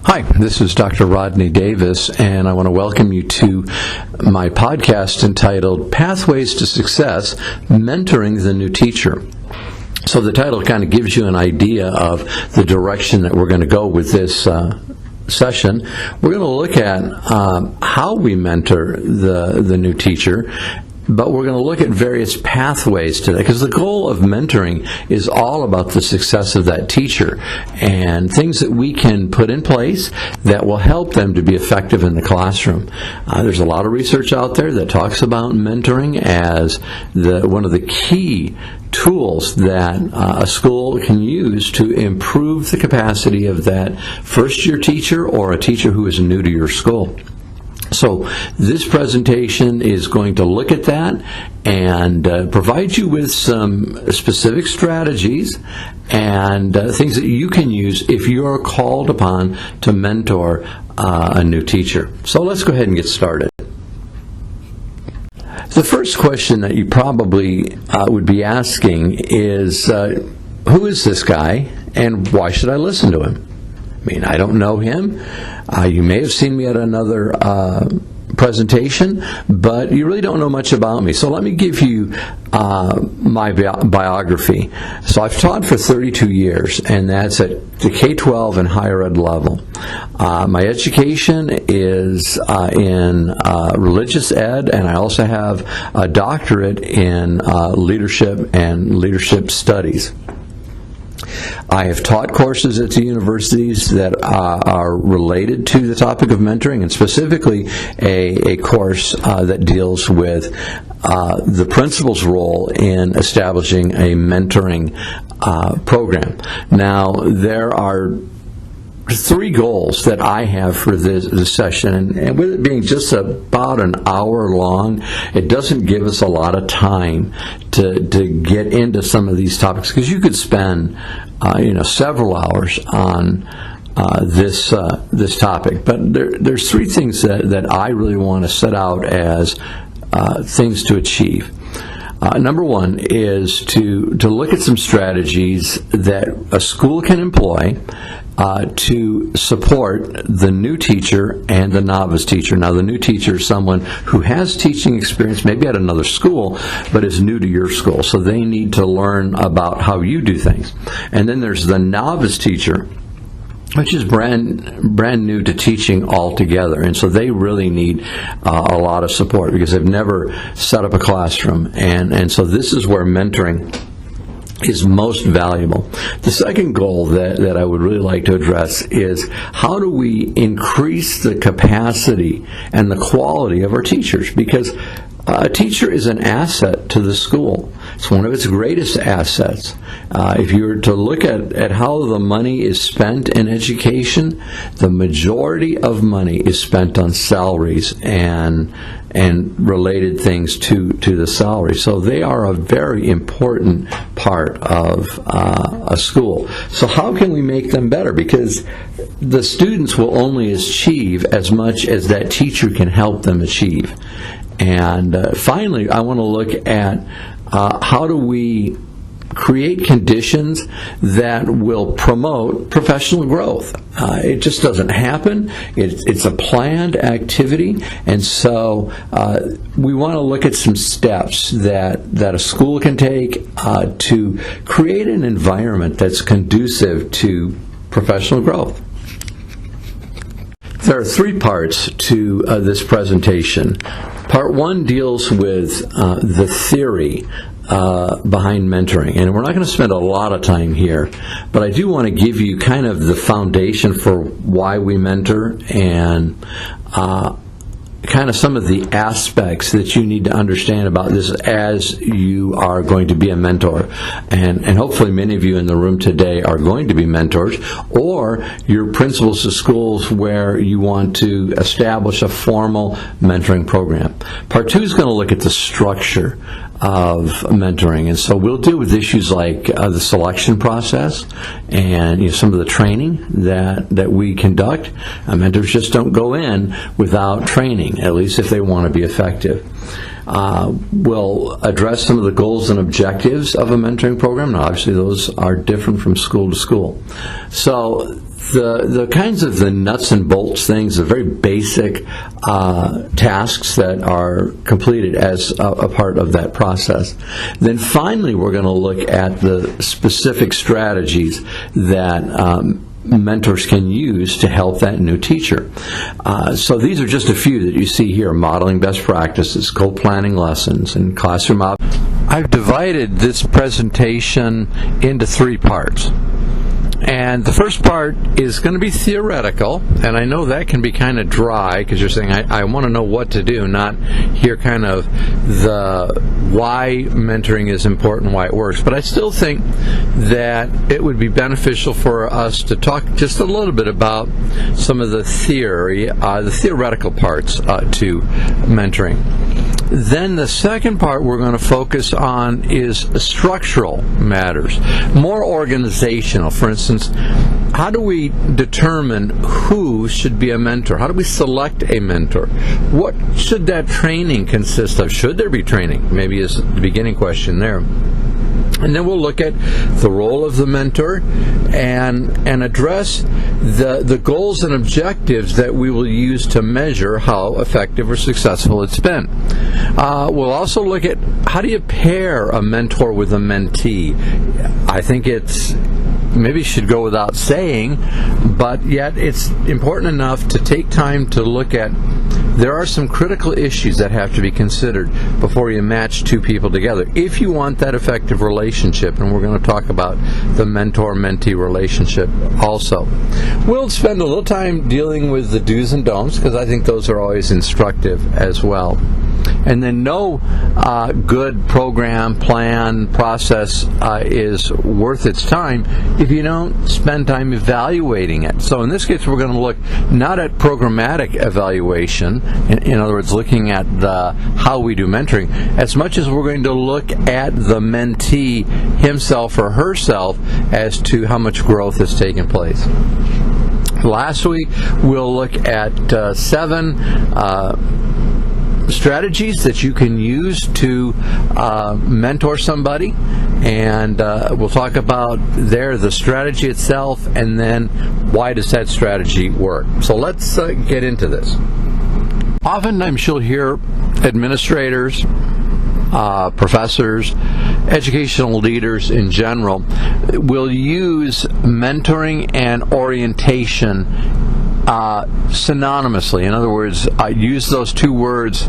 Hi, this is Dr. Rodney Davis, and I want to welcome you to my podcast entitled Pathways to Success, Mentoring the New Teacher. So the title kind of gives you an idea of the direction that we're going to go with this session. We're going to look at how we mentor the new teacher, but we're going to look at various pathways to that, because the goal of mentoring is all about the success of that teacher and things that we can put in place that will help them to be effective in the classroom. There's a lot of research out there that talks about mentoring as one of the key tools that a school can use to improve the capacity of that first-year teacher or a teacher who is new to your school. So this presentation is going to look at that and provide you with some specific strategies and things that you can use if you are called upon to mentor a new teacher. So let's go ahead and get started. The first question that you probably would be asking is, who is this guy and why should I listen to him? I mean, I don't know him. You may have seen me at another presentation, but you really don't know much about me. So let me give you my biography. So I've taught for 32 years, and that's at the K-12 and higher ed level. My education is in religious ed, and I also have a doctorate in leadership and leadership studies. I have taught courses at the universities that are related to the topic of mentoring, and specifically a course that deals with the principal's role in establishing a mentoring program. Now, there are three goals that I have for this session, and with it being just about an hour long, it doesn't give us a lot of time to get into some of these topics, because you could spend several hours on this topic. But there's three things that I really want to set out as things to achieve. Number one is to look at some strategies that a school can employ to support the new teacher and the novice teacher. Now, the new teacher is someone who has teaching experience, maybe at another school, but is new to your school, so they need to learn about how you do things. And then there's the novice teacher, which is brand new to teaching altogether, and so they really need a lot of support because they've never set up a classroom, and so this is where mentoring is most valuable. The second goal that I would really like to address is, how do we increase the capacity and the quality of our teachers? Because a teacher is an asset to the school. It's one of its greatest assets. If you were to look at how the money is spent in education, the majority of money is spent on salaries and related things to the salary. So they are a very important part of a school. So how can we make them better? Because the students will only achieve as much as that teacher can help them achieve. And finally, I want to look at how do we create conditions that will promote professional growth. It just doesn't happen. It's a planned activity, and so we want to look at some steps that a school can take to create an environment that's conducive to professional growth. There are three parts to this presentation. Part one deals with the theory behind mentoring, and we're not going to spend a lot of time here, but I do want to give you kind of the foundation for why we mentor and kind of some of the aspects that you need to understand about this as you are going to be a mentor. And hopefully many of you in the room today are going to be mentors, or you're principals of schools where you want to establish a formal mentoring program. Part two is going to look at the structure of mentoring, and so we'll deal with issues like the selection process and some of the training that we conduct. Mentors just don't go in without training, at least if they want to be effective. We'll address some of the goals and objectives of a mentoring program. Now, obviously, those are different from school to school. So the kinds of the nuts and bolts things, the very basic tasks that are completed as a part of that process. Then finally, we're going to look at the specific strategies that mentors can use to help that new teacher. So these are just a few that you see here: modeling best practices, co-planning lessons, and classroom I've divided this presentation into 3 parts. And the first part is going to be theoretical, and I know that can be kind of dry because you're saying, I want to know what to do, not hear kind of the why mentoring is important, why it works. But I still think that it would be beneficial for us to talk just a little bit about some of the theoretical parts to mentoring. Then the second part we're going to focus on is structural matters, more organizational. For instance, how do we determine who should be a mentor? How do we select a mentor? What should that training consist of? Should there be training? Maybe is the beginning question there. And then we'll look at the role of the mentor and address the goals and objectives that we will use to measure how effective or successful it's been. We'll also look at how do you pair a mentor with a mentee. I think it's maybe should go without saying, but yet it's important enough to take time to look at. There are some critical issues that have to be considered before you match 2 people together if you want that effective relationship, and we're going to talk about the mentor-mentee relationship also. We'll spend a little time dealing with the do's and don'ts because I think those are always instructive as well. And then no good program, plan, process is worth its time if you don't spend time evaluating it. So in this case, we're going to look not at programmatic evaluation, in other words, looking at how we do mentoring, as much as we're going to look at the mentee himself or herself as to how much growth has taken place. Last week, we'll look at 7 strategies that you can use to mentor somebody, and we'll talk about the strategy itself, and then why does that strategy work. So let's get into this. Oftentimes you'll hear administrators, professors, educational leaders in general will use mentoring and orientation synonymously. In other words, use those 2 words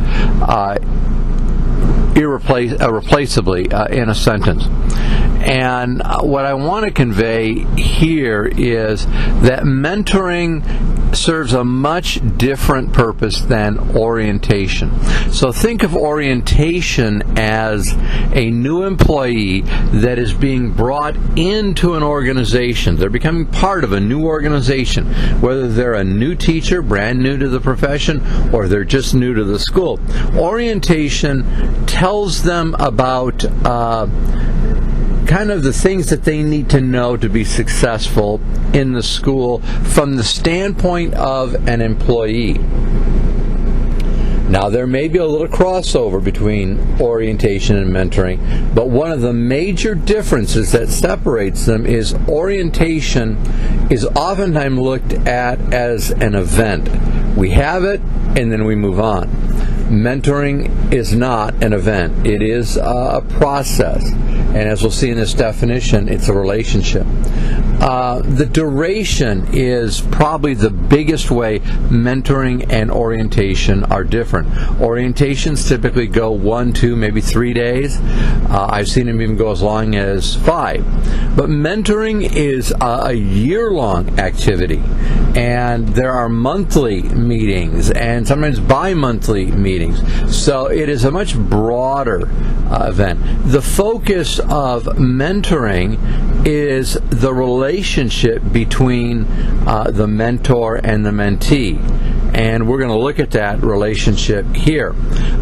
irreplaceably in a sentence. And what I want to convey here is that mentoring serves a much different purpose than orientation. So think of orientation as a new employee that is being brought into an organization. They're becoming part of a new organization, whether they're a new teacher, brand new to the profession, or they're just new to the school. Orientation tells them about kind of the things that they need to know to be successful in the school from the standpoint of an employee. Now, there may be a little crossover between orientation and mentoring, but one of the major differences that separates them is orientation is oftentimes looked at as an event. We have it, and then we move on. Mentoring is not an event. It is a process. And as we'll see in this definition, it's a relationship. The duration is probably the biggest way mentoring and orientation are different. Orientations typically go 1, 2, maybe 3 days. I've seen them even go as long as 5. But mentoring is a year-long activity. And there are monthly meetings and sometimes bi-monthly meetings. So it is a much broader event. The focus of mentoring is the relationship between the mentor and the mentee. And we're going to look at that relationship here.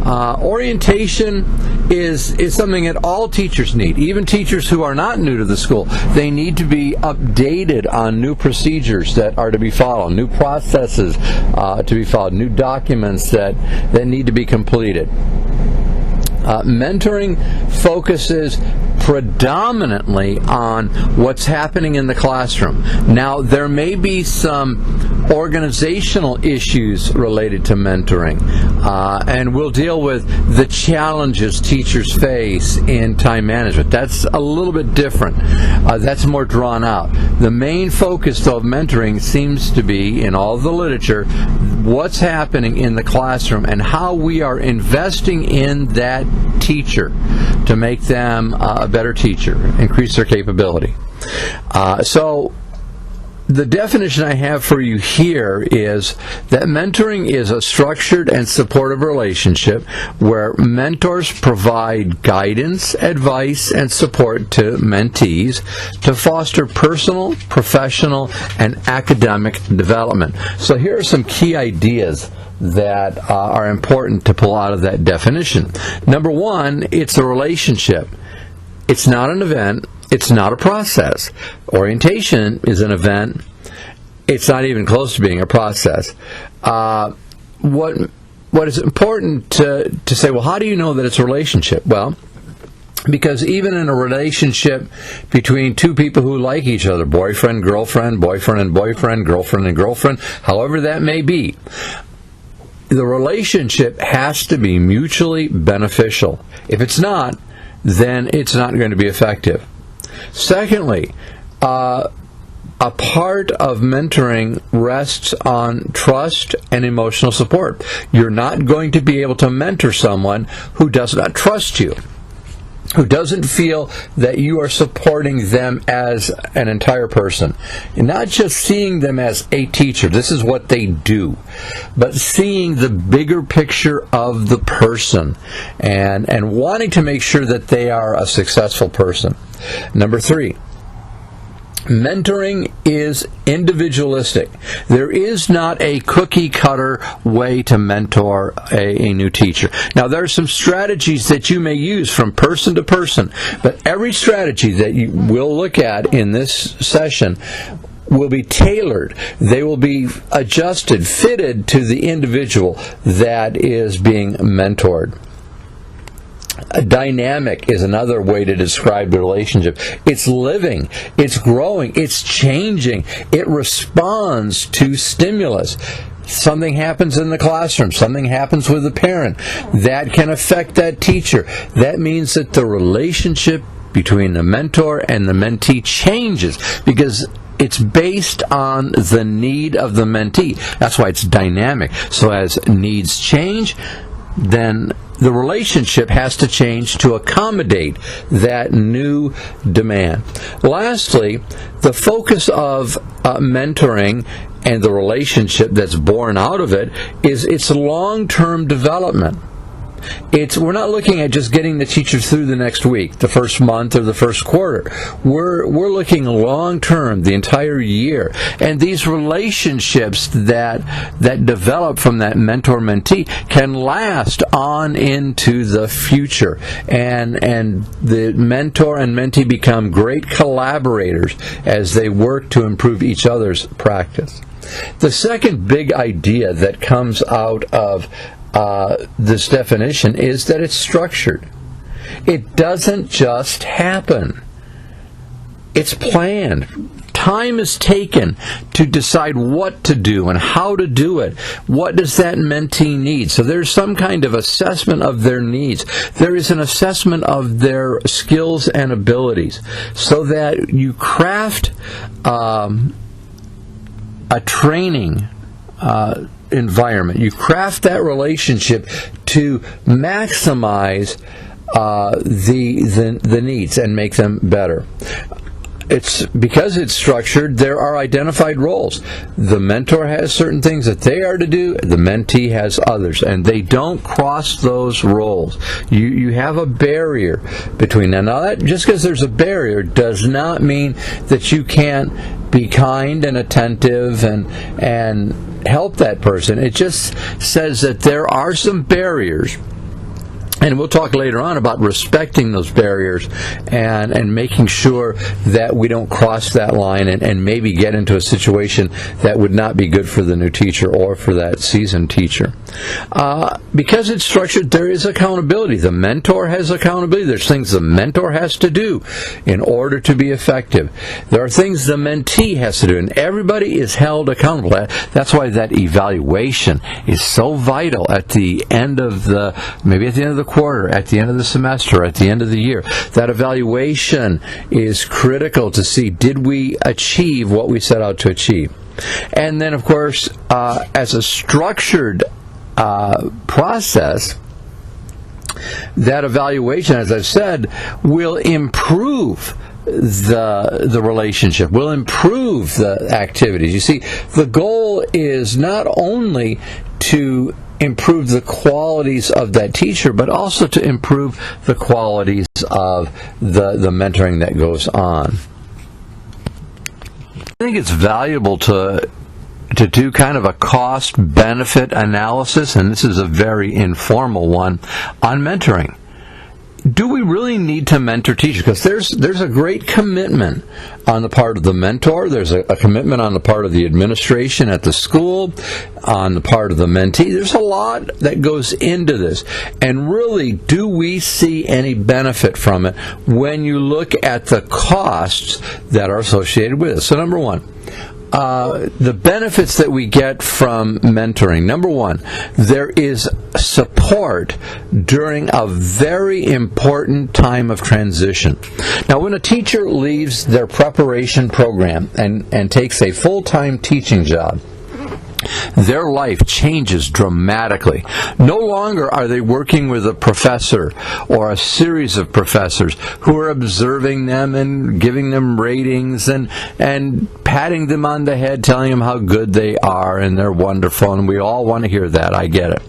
Orientation is something that all teachers need, even teachers who are not new to the school. They need to be updated on new procedures that are to be followed, new processes to be followed, new documents that need to be completed. Mentoring focuses predominantly on what's happening in the classroom. Now, there may be some organizational issues related to mentoring, and we'll deal with the challenges teachers face in time management. That's a little bit different. That's more drawn out. The main focus, though, of mentoring seems to be, in all the literature, what's happening in the classroom and how we are investing in that teacher to make them a better teacher, increase their capability. So the definition I have for you here is that mentoring is a structured and supportive relationship where mentors provide guidance, advice, and support to mentees to foster personal, professional, and academic development. So here are some key ideas that are important to pull out of that definition. Number one, it's a relationship. It's not an event. It's not a process. Orientation is an event. It's not even close to being a process. What is important to say, well, how do you know that it's a relationship? Well, because even in a relationship between two people who like each other, boyfriend, girlfriend, boyfriend and boyfriend, girlfriend and girlfriend, however that may be, the relationship has to be mutually beneficial. If it's not, then it's not going to be effective. Secondly, a part of mentoring rests on trust and emotional support. You're not going to be able to mentor someone who does not trust you, who doesn't feel that you are supporting them as an entire person. And not just seeing them as a teacher, this is what they do, but seeing the bigger picture of the person and wanting to make sure that they are a successful person. Number three, mentoring is individualistic. There is not a cookie-cutter way to mentor a new teacher. Now, there are some strategies that you may use from person to person, but every strategy that you will look at in this session will be tailored. They will be adjusted, fitted to the individual that is being mentored. Dynamic is another way to describe the relationship. It's living, it's growing, it's changing, it responds to stimulus. Something happens in the classroom, something happens with the parent that can affect that teacher. That means that the relationship between the mentor and the mentee changes because it's based on the need of the mentee. That's why it's dynamic. So as needs change, then the relationship has to change to accommodate that new demand. Lastly, the focus of mentoring and the relationship that's born out of it is its long-term development. We're not looking at just getting the teacher through the next week, the first month, or the first quarter. We're looking long term, the entire year. And these relationships that develop from that mentor-mentee can last on into the future. And the mentor and mentee become great collaborators as they work to improve each other's practice. The second big idea that comes out of this definition is that it's structured. It doesn't just happen. It's planned. Time is taken to decide what to do and how to do it. What does that mentee need? So there's some kind of assessment of their needs. There is an assessment of their skills and abilities so that you craft a training environment. You craft that relationship to maximize the needs and make them better. It's because it's structured, there are identified roles. The mentor has certain things that they are to do, the mentee has others, and they don't cross those roles. You have a barrier between them. Now, that, just because there's a barrier does not mean that you can't be kind and attentive and help that person. It just says that there are some barriers And we'll talk later on about respecting those barriers and making sure that we don't cross that line and maybe get into a situation that would not be good for the new teacher or for that seasoned teacher. Because it's structured, there is accountability. The mentor has accountability. There's things the mentor has to do in order to be effective. There are things the mentee has to do, and everybody is held accountable. That's why that evaluation is so vital at the end of maybe at the end of the quarter, at the end of the semester, at the end of the year. That evaluation is critical to see, did we achieve what we set out to achieve? And then, of course, as a structured process, that evaluation, as I've said, will improve the relationship, will improve the activities. You see, the goal is not only to improve the qualities of that teacher, but also to improve the qualities of the mentoring that goes on. I think it's valuable to do kind of a cost-benefit analysis, and this is a very informal one, on mentoring. Do we really need to mentor teachers? Because there's a great commitment on the part of the mentor. There's a commitment on the part of the administration at the school, on the part of the mentee. There's a lot that goes into this. And really, do we see any benefit from it when you look at the costs that are associated with it? So number one, the benefits that we get from mentoring. Number one, there is support during a very important time of transition. Now, when a teacher leaves their preparation program and takes a full-time teaching job, their life changes dramatically. No longer are they working with a professor or a series of professors who are observing them and giving them ratings and patting them on the head, telling them how good they are and they're wonderful, and we all want to hear that. I get it.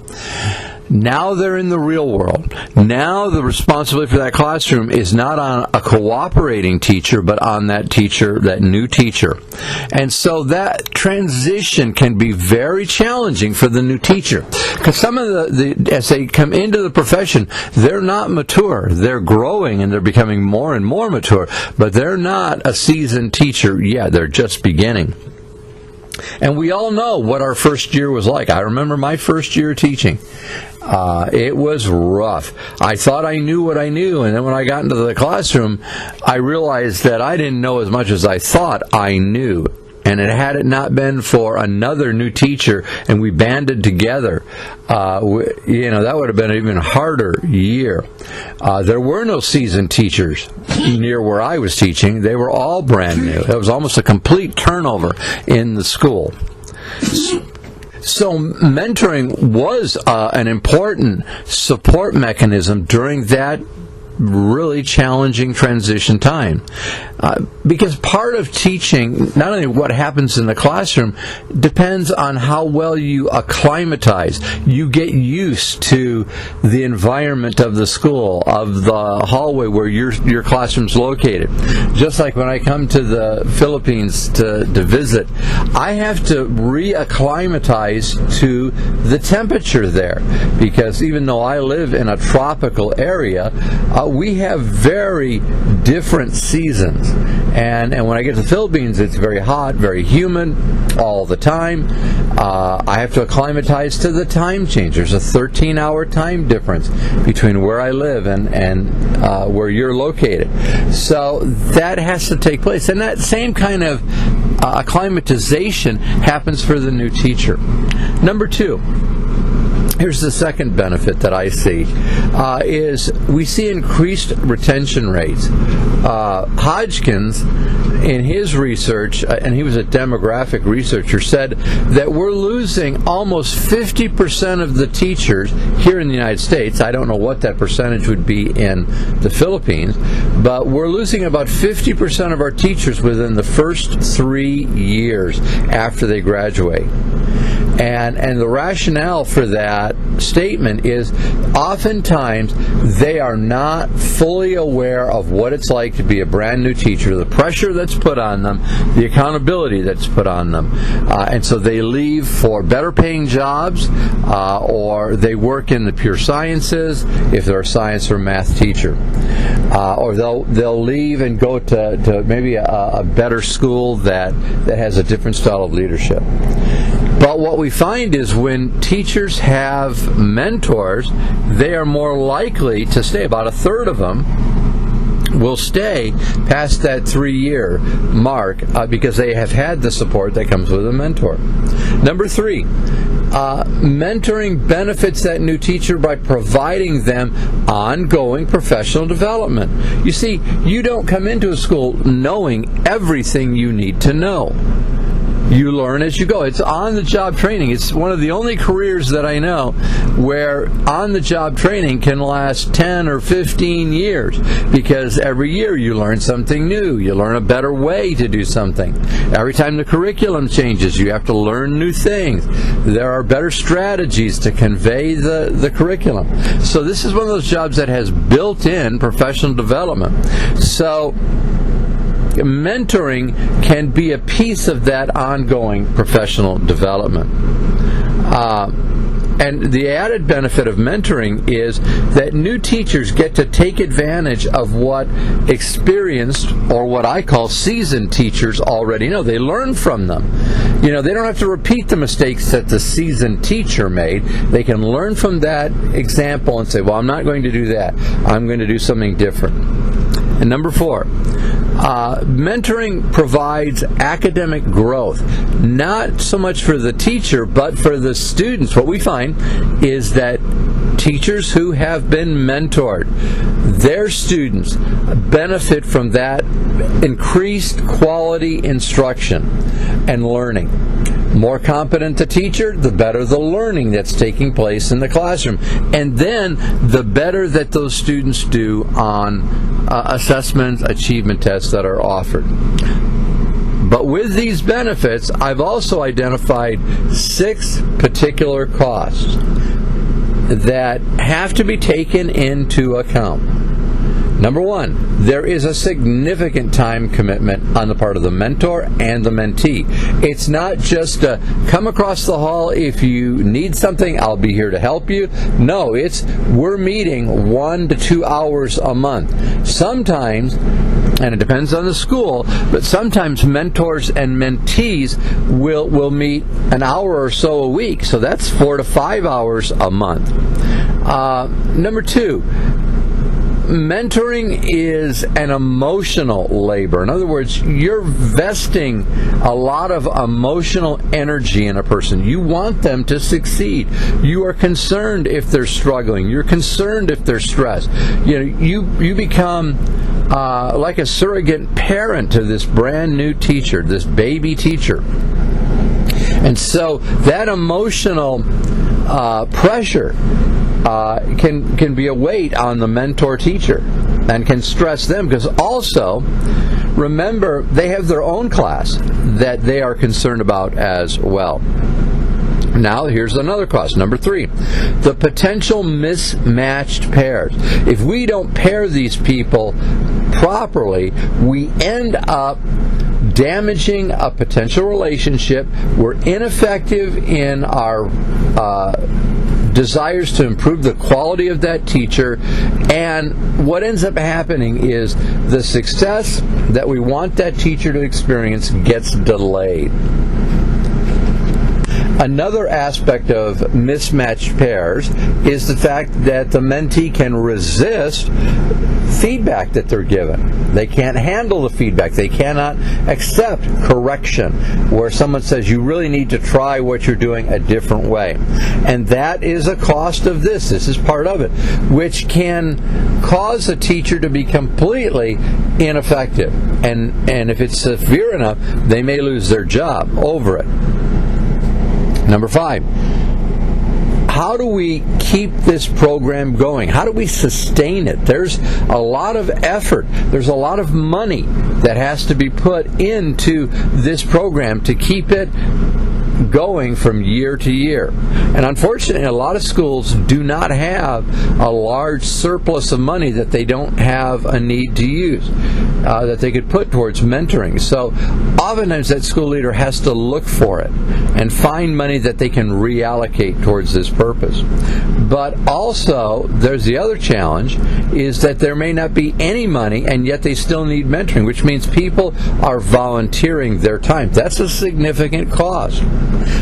Now they're in the real world. Now the responsibility for that classroom is not on a cooperating teacher, but on that teacher, that new teacher. And so that transition can be very challenging for the new teacher. Because some of as they come into the profession, they're not mature. They're growing and they're becoming more and more mature, but they're not a seasoned teacher yet. They're just beginning. And we all know what our first year was like. I remember my first year teaching. It was rough. I thought I knew what I knew, and then when I got into the classroom, I realized that I didn't know as much as I thought I knew. And had it not been for another new teacher and we banded together, that would have been an even harder year. There were no seasoned teachers near where I was teaching. They were all brand new. It was almost a complete turnover in the school. So mentoring was an important support mechanism during that really challenging transition time. Because part of teaching, not only what happens in the classroom, depends on how well you acclimatize. You get used to the environment of the school, of the hallway where your classroom's located. Just like when I come to the Philippines to visit, I have to re-acclimatize to the temperature there. Because even though I live in a tropical area, we have very different seasons. And when I get to the Philippines, it's very hot, very humid all the time. I have to acclimatize to the time change. There's a 13-hour time difference between where I live and where you're located. So that has to take place. And that same kind of acclimatization happens for the new teacher. Number two, here's the second benefit that I see, is we see increased retention rates. Hodgkins, in his research, and he was a demographic researcher, said that we're losing almost 50% of the teachers here in the United States. I don't know what that percentage would be in the Philippines, but we're losing about 50% of our teachers within the first 3 years after they graduate. And the rationale for that statement is oftentimes they are not fully aware of what it's like to be a brand new teacher, the pressure that's put on them, the accountability that's put on them. And so they leave for better paying jobs, or they work in the pure sciences if they're a science or math teacher. Or they'll leave and go to maybe a better school that has a different style of leadership. But what we find is when teachers have mentors, they are more likely to stay. About a third of them will stay past that 3-year mark because they have had the support that comes with a mentor. Number 3, mentoring benefits that new teacher by providing them ongoing professional development. You see, you don't come into a school knowing everything you need to know. You learn as you go. It's on-the-job training. It's one of the only careers that I know where on-the-job training can last 10 or 15 years, because every year you learn something new. You learn a better way to do something. Every time the curriculum changes, you have to learn new things. There are better strategies to convey the curriculum. So this is one of those jobs that has built-in professional development. So mentoring can be a piece of that ongoing professional development. And the added benefit of mentoring is that new teachers get to take advantage of what experienced, or what I call seasoned teachers already know. They learn from them. They don't have to repeat the mistakes that the seasoned teacher made. They can learn from that example and say, well, I'm not going to do that. I'm going to do something different. And number 4, mentoring provides academic growth, not so much for the teacher, but for the students. What we find is that teachers who have been mentored, their students benefit from that increased quality instruction and learning. More competent the teacher, the better the learning that's taking place in the classroom. And then the better that those students do on assessments, achievement tests that are offered. But with these benefits, I've also identified 6 particular costs that have to be taken into account. Number 1, there is a significant time commitment on the part of the mentor and the mentee. It's not just a come across the hall if you need something, I'll be here to help you. No, we're meeting 1 to 2 hours a month. Sometimes, and it depends on the school, but sometimes mentors and mentees will meet an hour or so a week. So that's 4 to 5 hours a month. Number 2, mentoring is an emotional labor. In other words, you're vesting a lot of emotional energy in a person. You want them to succeed. You are concerned if they're struggling. You're concerned if they're stressed. You become like a surrogate parent to this brand new teacher, this baby teacher. And so that emotional pressure can be a weight on the mentor teacher and can stress them, because also, remember, they have their own class that they are concerned about as well. Now, here's another cost. Number 3, the potential mismatched pairs. If we don't pair these people properly, we end up damaging a potential relationship. We're ineffective in our desires to improve the quality of that teacher, and what ends up happening is the success that we want that teacher to experience gets delayed. Another aspect of mismatched pairs is the fact that the mentee can resist feedback that they're given. They can't handle the feedback. They cannot accept correction, where someone says, you really need to try what you're doing a different way. And that is a cost of this. This is part of it, which can cause a teacher to be completely ineffective. And if it's severe enough, they may lose their job over it. Number 5, how do we keep this program going? How do we sustain it? There's a lot of effort. There's a lot of money that has to be put into this program to keep it going from year to year. And unfortunately, a lot of schools do not have a large surplus of money that they don't have a need to use, that they could put towards mentoring. So oftentimes that school leader has to look for it and find money that they can reallocate towards this purpose. But also, there's the other challenge, is that there may not be any money, and yet they still need mentoring, which means people are volunteering their time. That's a significant cost.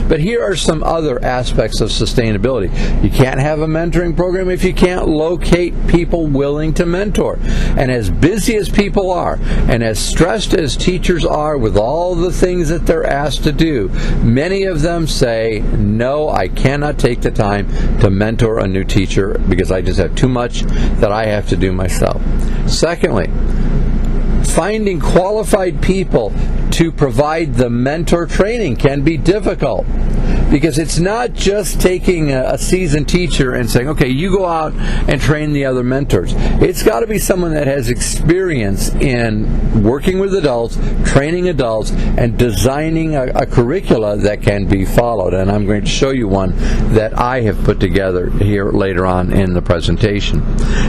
But here are some other aspects of sustainability. You can't have a mentoring program if you can't locate people willing to mentor. And as busy as people are, and as stressed as teachers are with all the things that they're asked to do, many of them say, no, I cannot take the time to mentor a new teacher because I just have too much that I have to do myself. Secondly, finding qualified people to provide the mentor training can be difficult, because it's not just taking a seasoned teacher and saying, okay, you go out and train the other mentors. It's got to be someone that has experience in working with adults, training adults, and designing a curricula that can be followed. And I'm going to show you one that I have put together here later on in the presentation.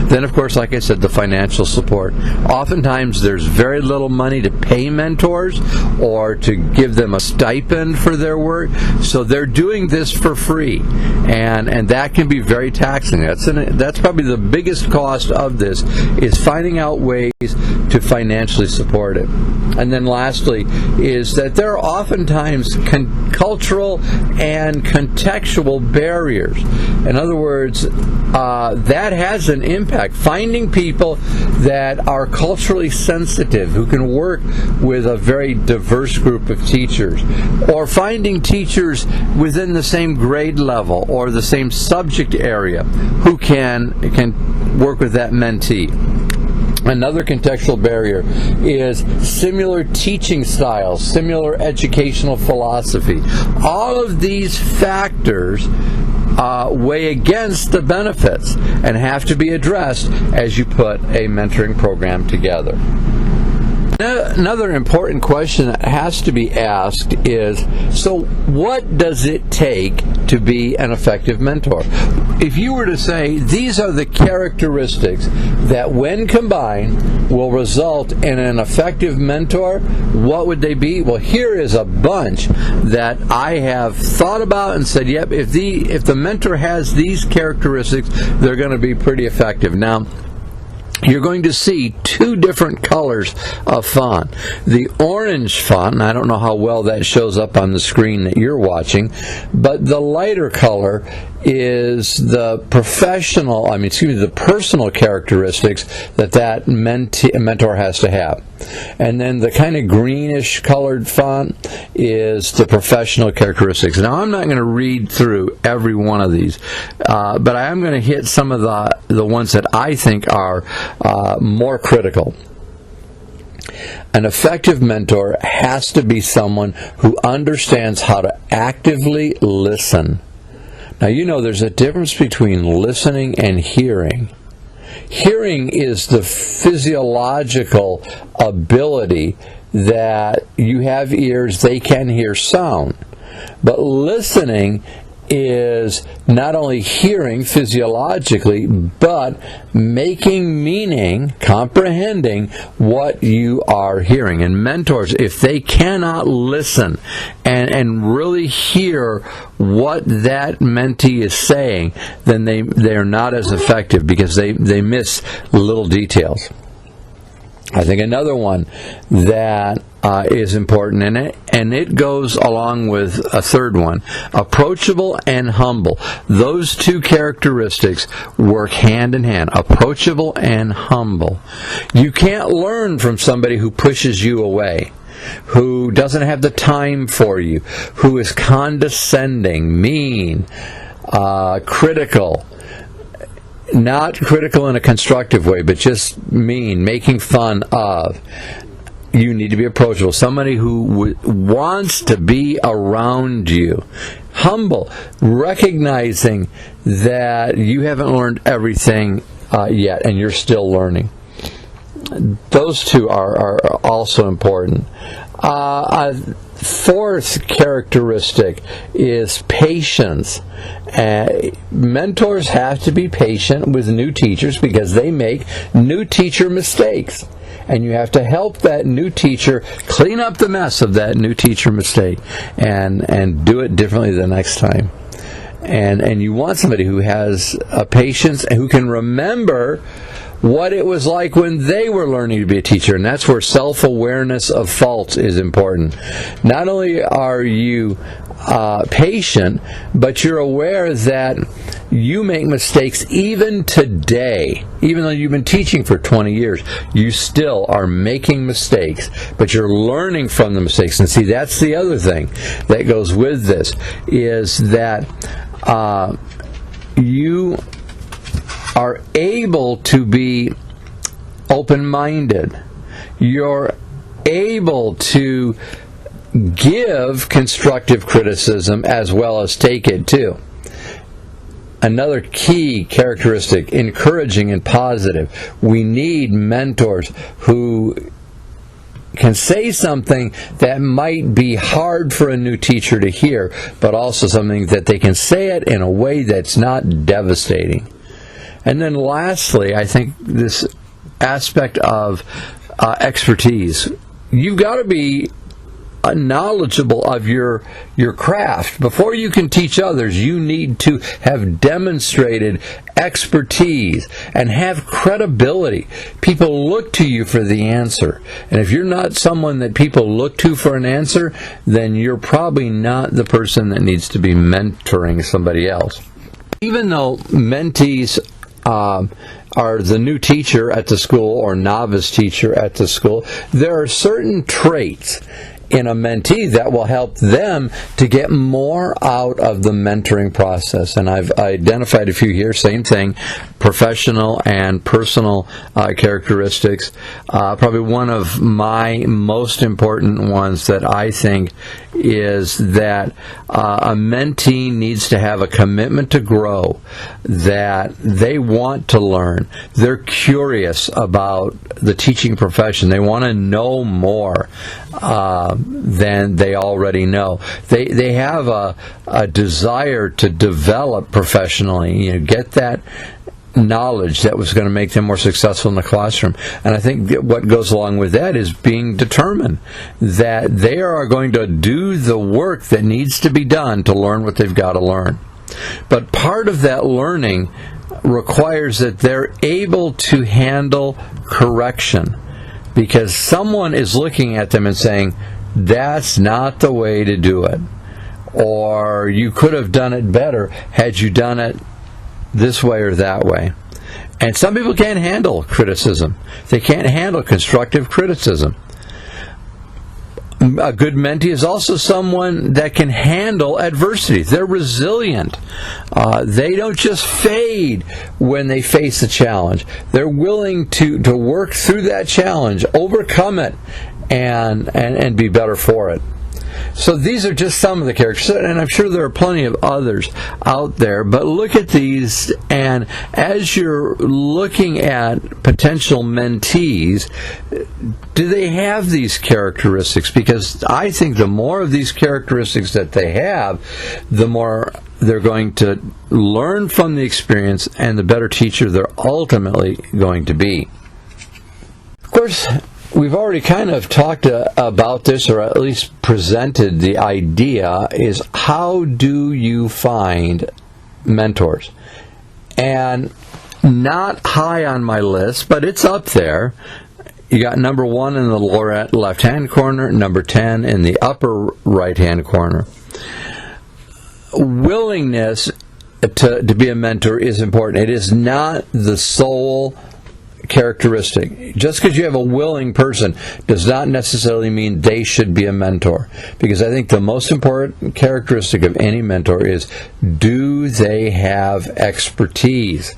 Then, of course, like I said, the financial support. Oftentimes there's very little money to pay mentors or to give them a stipend for their work, so they're doing this for free, and that can be very taxing. That's probably the biggest cost of this, is finding out ways to financially support it. And then lastly is that there are oftentimes cultural and contextual barriers. In other words, that has an impact. Finding people that are culturally sensitive, who can work with a very diverse group of teachers, or finding teachers within the same grade level or the same subject area who can work with that mentee. Another contextual barrier is similar teaching styles, similar educational philosophy. All of these factors weigh against the benefits and have to be addressed as you put a mentoring program together. Another important question that has to be asked is, so what does it take to be an effective mentor? If you were to say, these are the characteristics that when combined will result in an effective mentor, what would they be? Well, here is a bunch that I have thought about and said, yep, if the mentor has these characteristics, they're going to be pretty effective. Now, you're going to see two different colors of font. The orange font, and I don't know how well that shows up on the screen that you're watching, but the lighter color is the the personal characteristics that mentor has to have. And then the kind of greenish colored font is the professional characteristics. Now, I'm not going to read through every one of these, but I am going to hit some of the ones that I think are more critical. An effective mentor has to be someone who understands how to actively listen. Now, you know there's a difference between listening and hearing. Hearing is the physiological ability that you have ears, they can hear sound. But listening is not only hearing physiologically, but making meaning, comprehending what you are hearing. And mentors, if they cannot listen and really hear what that mentee is saying, then they are not as effective, because they miss little details. I think another one that is important in it, and it goes along with a third one, approachable and humble. Those two characteristics work hand in hand, approachable and humble. You can't learn from somebody who pushes you away, who doesn't have the time for you, who is condescending, mean, critical. Not critical in a constructive way, but just mean, making fun of. You need to be approachable. Somebody who wants to be around you. Humble, recognizing that you haven't learned everything yet, and you're still learning. Those two are also important. fourth characteristic is patience. Mentors have to be patient with new teachers because they make new teacher mistakes. And you have to help that new teacher clean up the mess of that new teacher mistake and do it differently the next time. And you want somebody who has patience and who can remember what it was like when they were learning to be a teacher. And that's where self-awareness of faults is important. Not only are you patient, but you're aware that you make mistakes even today. Even though you've been teaching for 20 years, you still are making mistakes, but you're learning from the mistakes. And see, that's the other thing that goes with this, is that you are able to be open-minded. You're able to give constructive criticism as well as take it too. Another key characteristic, encouraging and positive. We need mentors who can say something that might be hard for a new teacher to hear, but also something that they can say it in a way that's not devastating. And then lastly, I think this aspect of expertise. You've got to be knowledgeable of your craft. Before you can teach others, you need to have demonstrated expertise and have credibility. People look to you for the answer. And if you're not someone that people look to for an answer, then you're probably not the person that needs to be mentoring somebody else. Even though mentees are the new teacher at the school or novice teacher at the school, there are certain traits in a mentee that will help them to get more out of the mentoring process. And I've identified a few here. Same thing, professional and personal characteristics. Probably one of my most important ones that I think is that a mentee needs to have a commitment to grow, that they want to learn. They're curious about the teaching profession. They want to know more than they already know. They have a desire to develop professionally, get that knowledge that was going to make them more successful in the classroom. And I think what goes along with that is being determined that they are going to do the work that needs to be done to learn what they've got to learn. But part of that learning requires that they're able to handle correction, because someone is looking at them and saying, that's not the way to do it, or you could have done it better had you done it this way or that way. And some people can't handle criticism. They can't handle constructive criticism. A good mentee is also someone that can handle adversity. They're resilient. They don't just fade when they face a challenge. They're willing to work through that challenge, overcome it, and be better for it. So these are just some of the characters, and I'm sure there are plenty of others out there, but look at these, and as you're looking at potential mentees, do they have these characteristics? Because I think the more of these characteristics that they have, the more they're going to learn from the experience, and the better teacher they're ultimately going to be. Of course, we've already kind of talked about this, or at least presented the idea, is how do you find mentors? And not high on my list, but it's up there. You got number 1 in the lower left-hand corner, number 10 in the upper right-hand corner. Willingness to be a mentor is important. It is not the sole characteristic. Just because you have a willing person does not necessarily mean they should be a mentor. Because I think the most important characteristic of any mentor is, do they have expertise?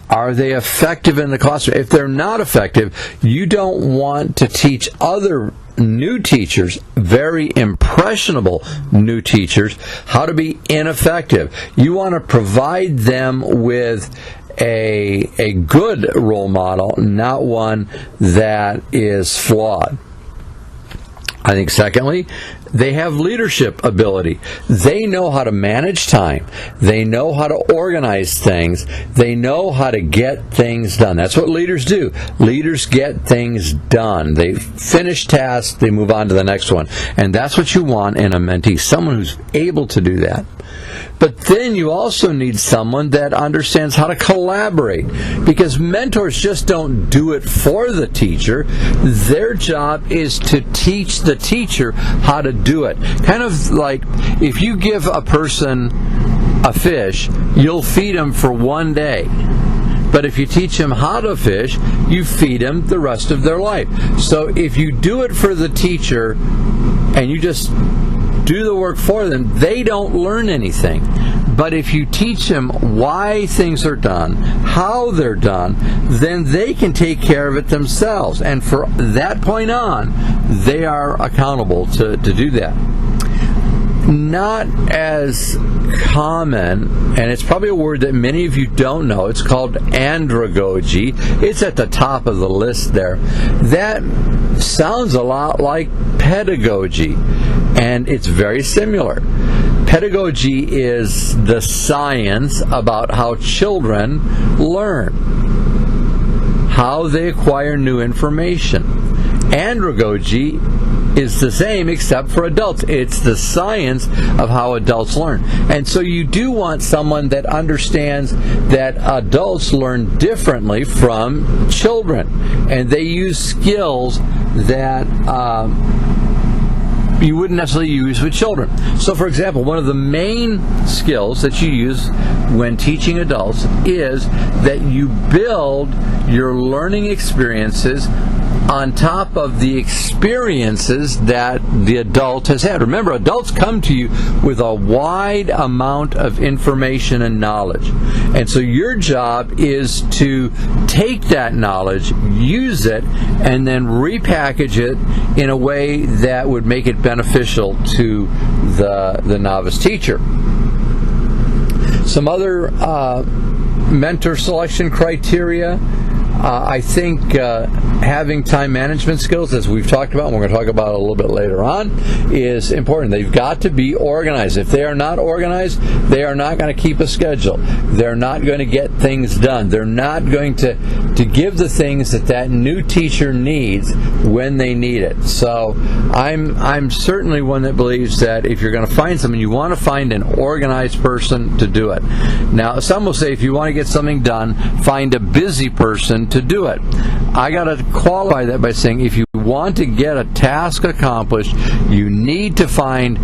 Are they effective in the classroom? If they're not effective, you don't want to teach other new teachers, very impressionable new teachers, how to be ineffective. You want to provide them with a good role model, not one that is flawed. I think secondly, They have leadership ability. They know how to manage time. They know how to organize things. They know how to get things done. That's what leaders do. Leaders get things done. They finish tasks, they move on to the next one. And that's what you want in a mentee, someone who's able to do that. But then you also need someone that understands how to collaborate, because mentors just don't do it for the teacher. Their job is to teach the teacher how to do it. Kind of like if you give a person a fish, you'll feed him for one day. But if you teach them how to fish, you feed them the rest of their life. So if you do it for the teacher and you just do the work for them, they don't learn anything. But if you teach them why things are done, how they're done, then they can take care of it themselves. And from that point on, they are accountable to do that. Not as common, and it's probably a word that many of you don't know. It's called andragogy. It's at the top of the list there. That sounds a lot like pedagogy, and it's very similar. Pedagogy is the science about how children learn, how they acquire new information. Andragogy is the same except for adults. It's the science of how adults learn. And so you do want someone that understands that adults learn differently from children, and they use skills that you wouldn't necessarily use with children. So, for example, one of the main skills that you use when teaching adults is that you build your learning experiences on top of the experiences that the adult has had. Remember, adults come to you with a wide amount of information and knowledge. And so your job is to take that knowledge, use it, and then repackage it in a way that would make it beneficial to the novice teacher. Some other mentor selection criteria. I think having time management skills, as we've talked about, and we're going to talk about it a little bit later on, is important. They've got to be organized. If they are not organized, they are not going to keep a schedule. They're not going to get things done. They're not going to give the things that new teacher needs when they need it. So I'm certainly one that believes that if you're going to find someone, you want to find an organized person to do it. Now, some will say if you want to get something done, find a busy person to do it. I got to qualify that by saying if you want to get a task accomplished, you need to find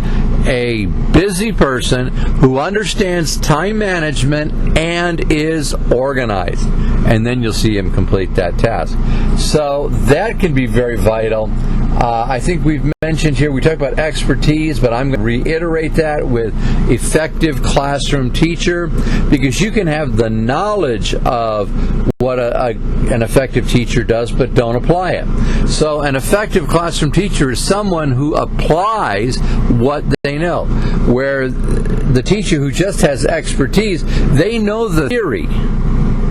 a busy person who understands time management and is organized, and then you'll see him complete that task. So that can be very vital. I think we've mentioned here, we talked about expertise, but I'm going to reiterate that with effective classroom teacher, because you can have the knowledge of what an effective teacher does, but don't apply it. So an effective classroom teacher is someone who applies what they know, where the teacher who just has expertise, they know the theory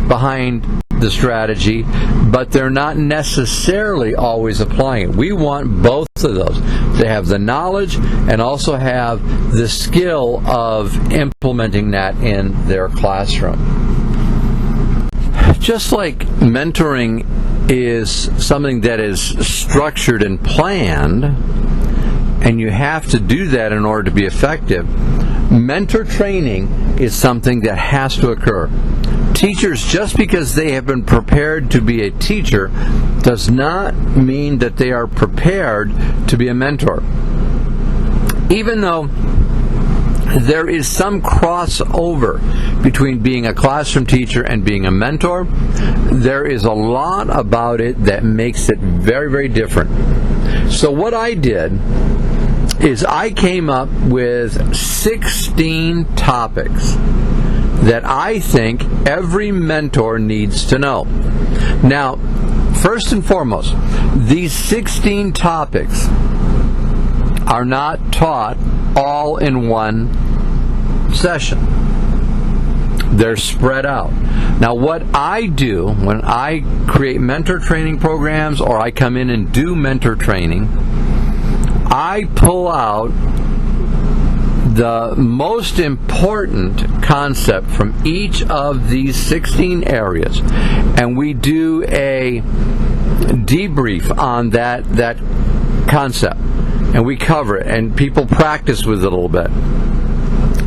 behind the strategy, but they're not necessarily always applying it. We want both of those. They have the knowledge and also have the skill of implementing that in their classroom. Just like mentoring is something that is structured and planned, and you have to do that in order to be effective, mentor training is something that has to occur. Teachers, just because they have been prepared to be a teacher, does not mean that they are prepared to be a mentor. Even though there is some crossover between being a classroom teacher and being a mentor, there is a lot about it that makes it very, very different. So what I did is I came up with 16 topics that I think every mentor needs to know. Now, first and foremost, these 16 topics are not taught all in one session. They're spread out. Now, what I do when I create mentor training programs or I come in and do mentor training, I pull out the most important concept from each of these 16 areas, and we do a debrief on that concept, and we cover it, and people practice with it a little bit.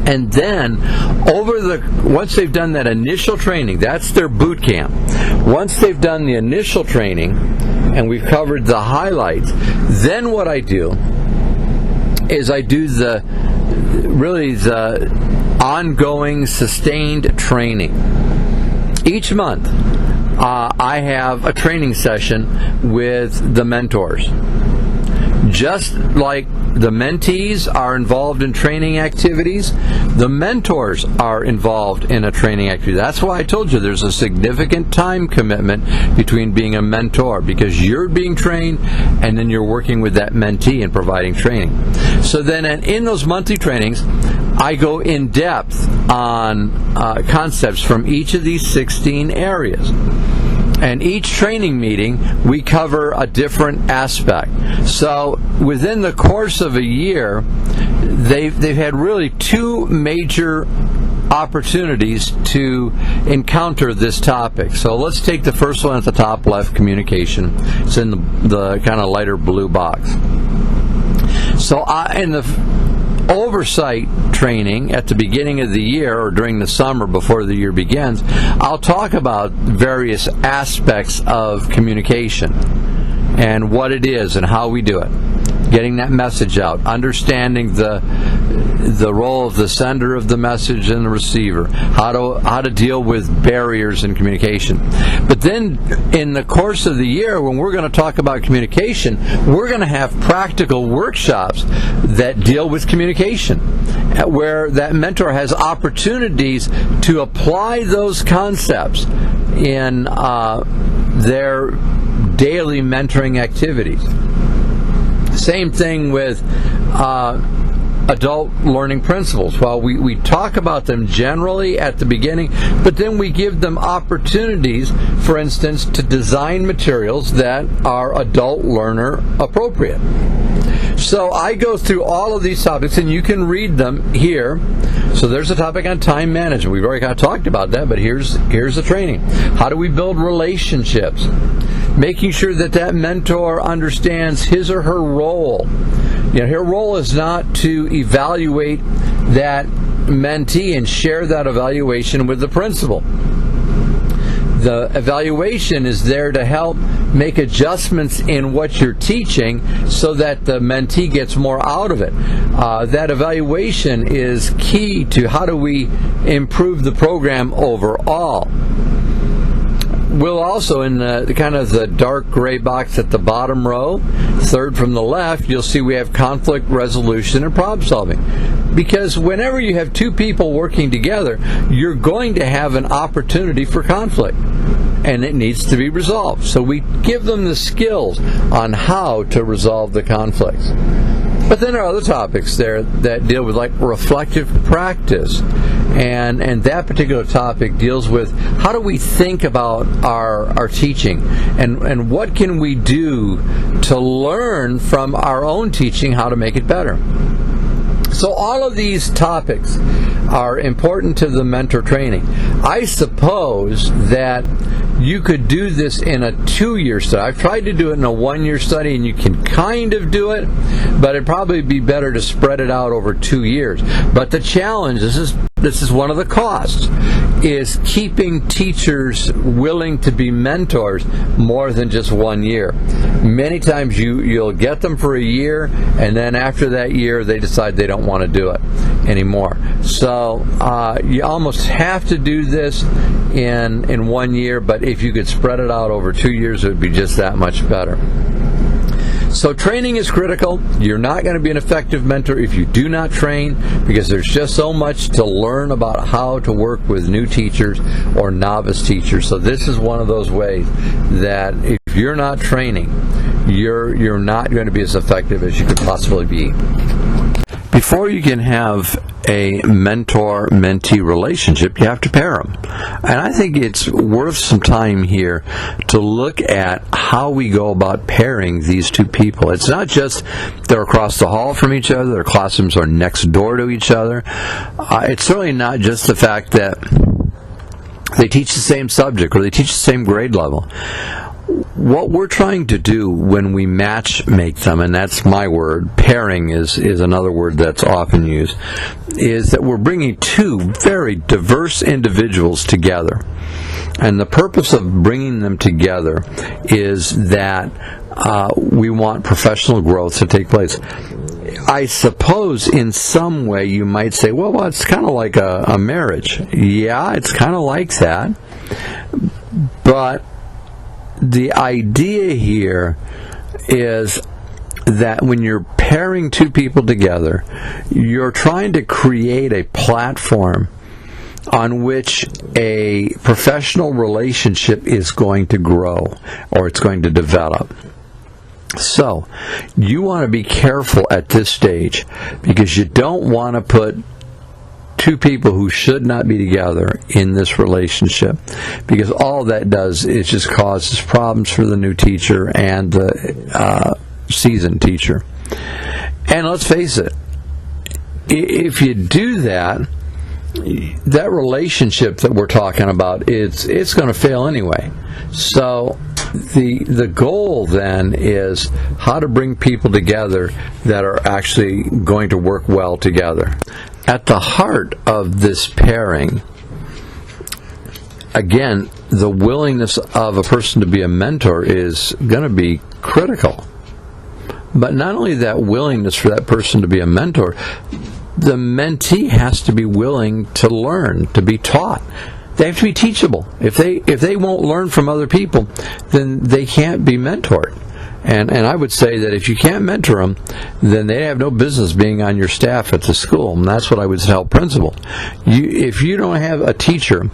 And then, once they've done that initial training, that's their boot camp. Once they've done the initial training, and we've covered the highlights, then what I do is I do the ongoing, sustained training. Each month, I have a training session with the mentors. Just like the mentees are involved in training activities, the mentors are involved in a training activity. That's why I told you there's a significant time commitment between being a mentor, because you're being trained and then you're working with that mentee and providing training. So then in those monthly trainings, I go in depth on concepts from each of these 16 areas. And each training meeting, we cover a different aspect. So within the course of a year, they've had really two major opportunities to encounter this topic. So let's take the first one at the top left, communication. It's in the kind of lighter blue box. So in the oversight training at the beginning of the year, or during the summer before the year begins, I'll talk about various aspects of communication and what it is and how we do it. Getting that message out, understanding the role of the sender of the message and the receiver, how to deal with barriers in communication. But then in the course of the year, when we're going to talk about communication, we're going to have practical workshops that deal with communication, where that mentor has opportunities to apply those concepts in their daily mentoring activities. Same thing with adult learning principles. Well, we talk about them generally at the beginning, but then we give them opportunities, for instance, to design materials that are adult learner appropriate. So I go through all of these topics, and you can read them here. So there's a topic on time management. We've already kind of talked about that, but here's the training. How do we build relationships? Making sure that mentor understands his or her role. Her role is not to evaluate that mentee and share that evaluation with the principal. The evaluation is there to help make adjustments in what you're teaching so that the mentee gets more out of it. That evaluation is key to how do we improve the program overall. We'll also, in the kind of the dark gray box at the bottom row, third from the left, you'll see we have conflict resolution and problem solving. Because whenever you have two people working together, you're going to have an opportunity for conflict, and it needs to be resolved. So we give them the skills on how to resolve the conflicts. But then there are other topics there that deal with, like, reflective practice. And that particular topic deals with how do we think about our teaching, and what can we do to learn from our own teaching how to make it better. So all of these topics are important to the mentor training. I suppose that you could do this in a 2-year study. I've tried to do it in a 1-year study, and you can kind of do it, but it'd probably be better to spread it out over 2 years. But the challenge, this is one of the costs, is keeping teachers willing to be mentors more than just 1 year. Many times you'll get them for a year, and then after that year they decide they don't want to do it anymore. So you almost have to do this in 1 year, but if you could spread it out over 2 years, it would be just that much better. So training is critical. You're not going to be an effective mentor if you do not train, because there's just so much to learn about how to work with new teachers or novice teachers. So this is one of those ways that if you're not training, you're not going to be as effective as you could possibly be. before you can have a mentor-mentee relationship, you have to pair them. And I think it's worth some time here to look at how we go about pairing these two people. It's not just they're across the hall from each other, their classrooms are next door to each other. It's certainly not just the fact that they teach the same subject or they teach the same grade level. What we're trying to do when we match make them, and that's my word, pairing is another word that's often used, is that we're bringing two very diverse individuals together. And the purpose of bringing them together is that we want professional growth to take place. I suppose in some way you might say, well, it's kind of like a marriage. Yeah, it's kind of like that. But the idea here is that when you're pairing two people together, you're trying to create a platform on which a professional relationship is going to grow or it's going to develop. So, you want to be careful at this stage because you don't want to put two people who should not be together in this relationship, because all that does is just causes problems for the new teacher and the seasoned teacher. And let's face it, if you do that, that relationship that we're talking about, it's going to fail anyway. So the goal then is how to bring people together that are actually going to work well together. At the heart of this pairing, again, the willingness of a person to be a mentor is going to be critical. But not only that willingness for that person to be a mentor, the mentee has to be willing to learn, to be taught. They have to be teachable. If they won't learn from other people, then they can't be mentored. And I would say that if you can't mentor them, then they have no business being on your staff at the school. And that's what I would tell principals. If you don't have a teacher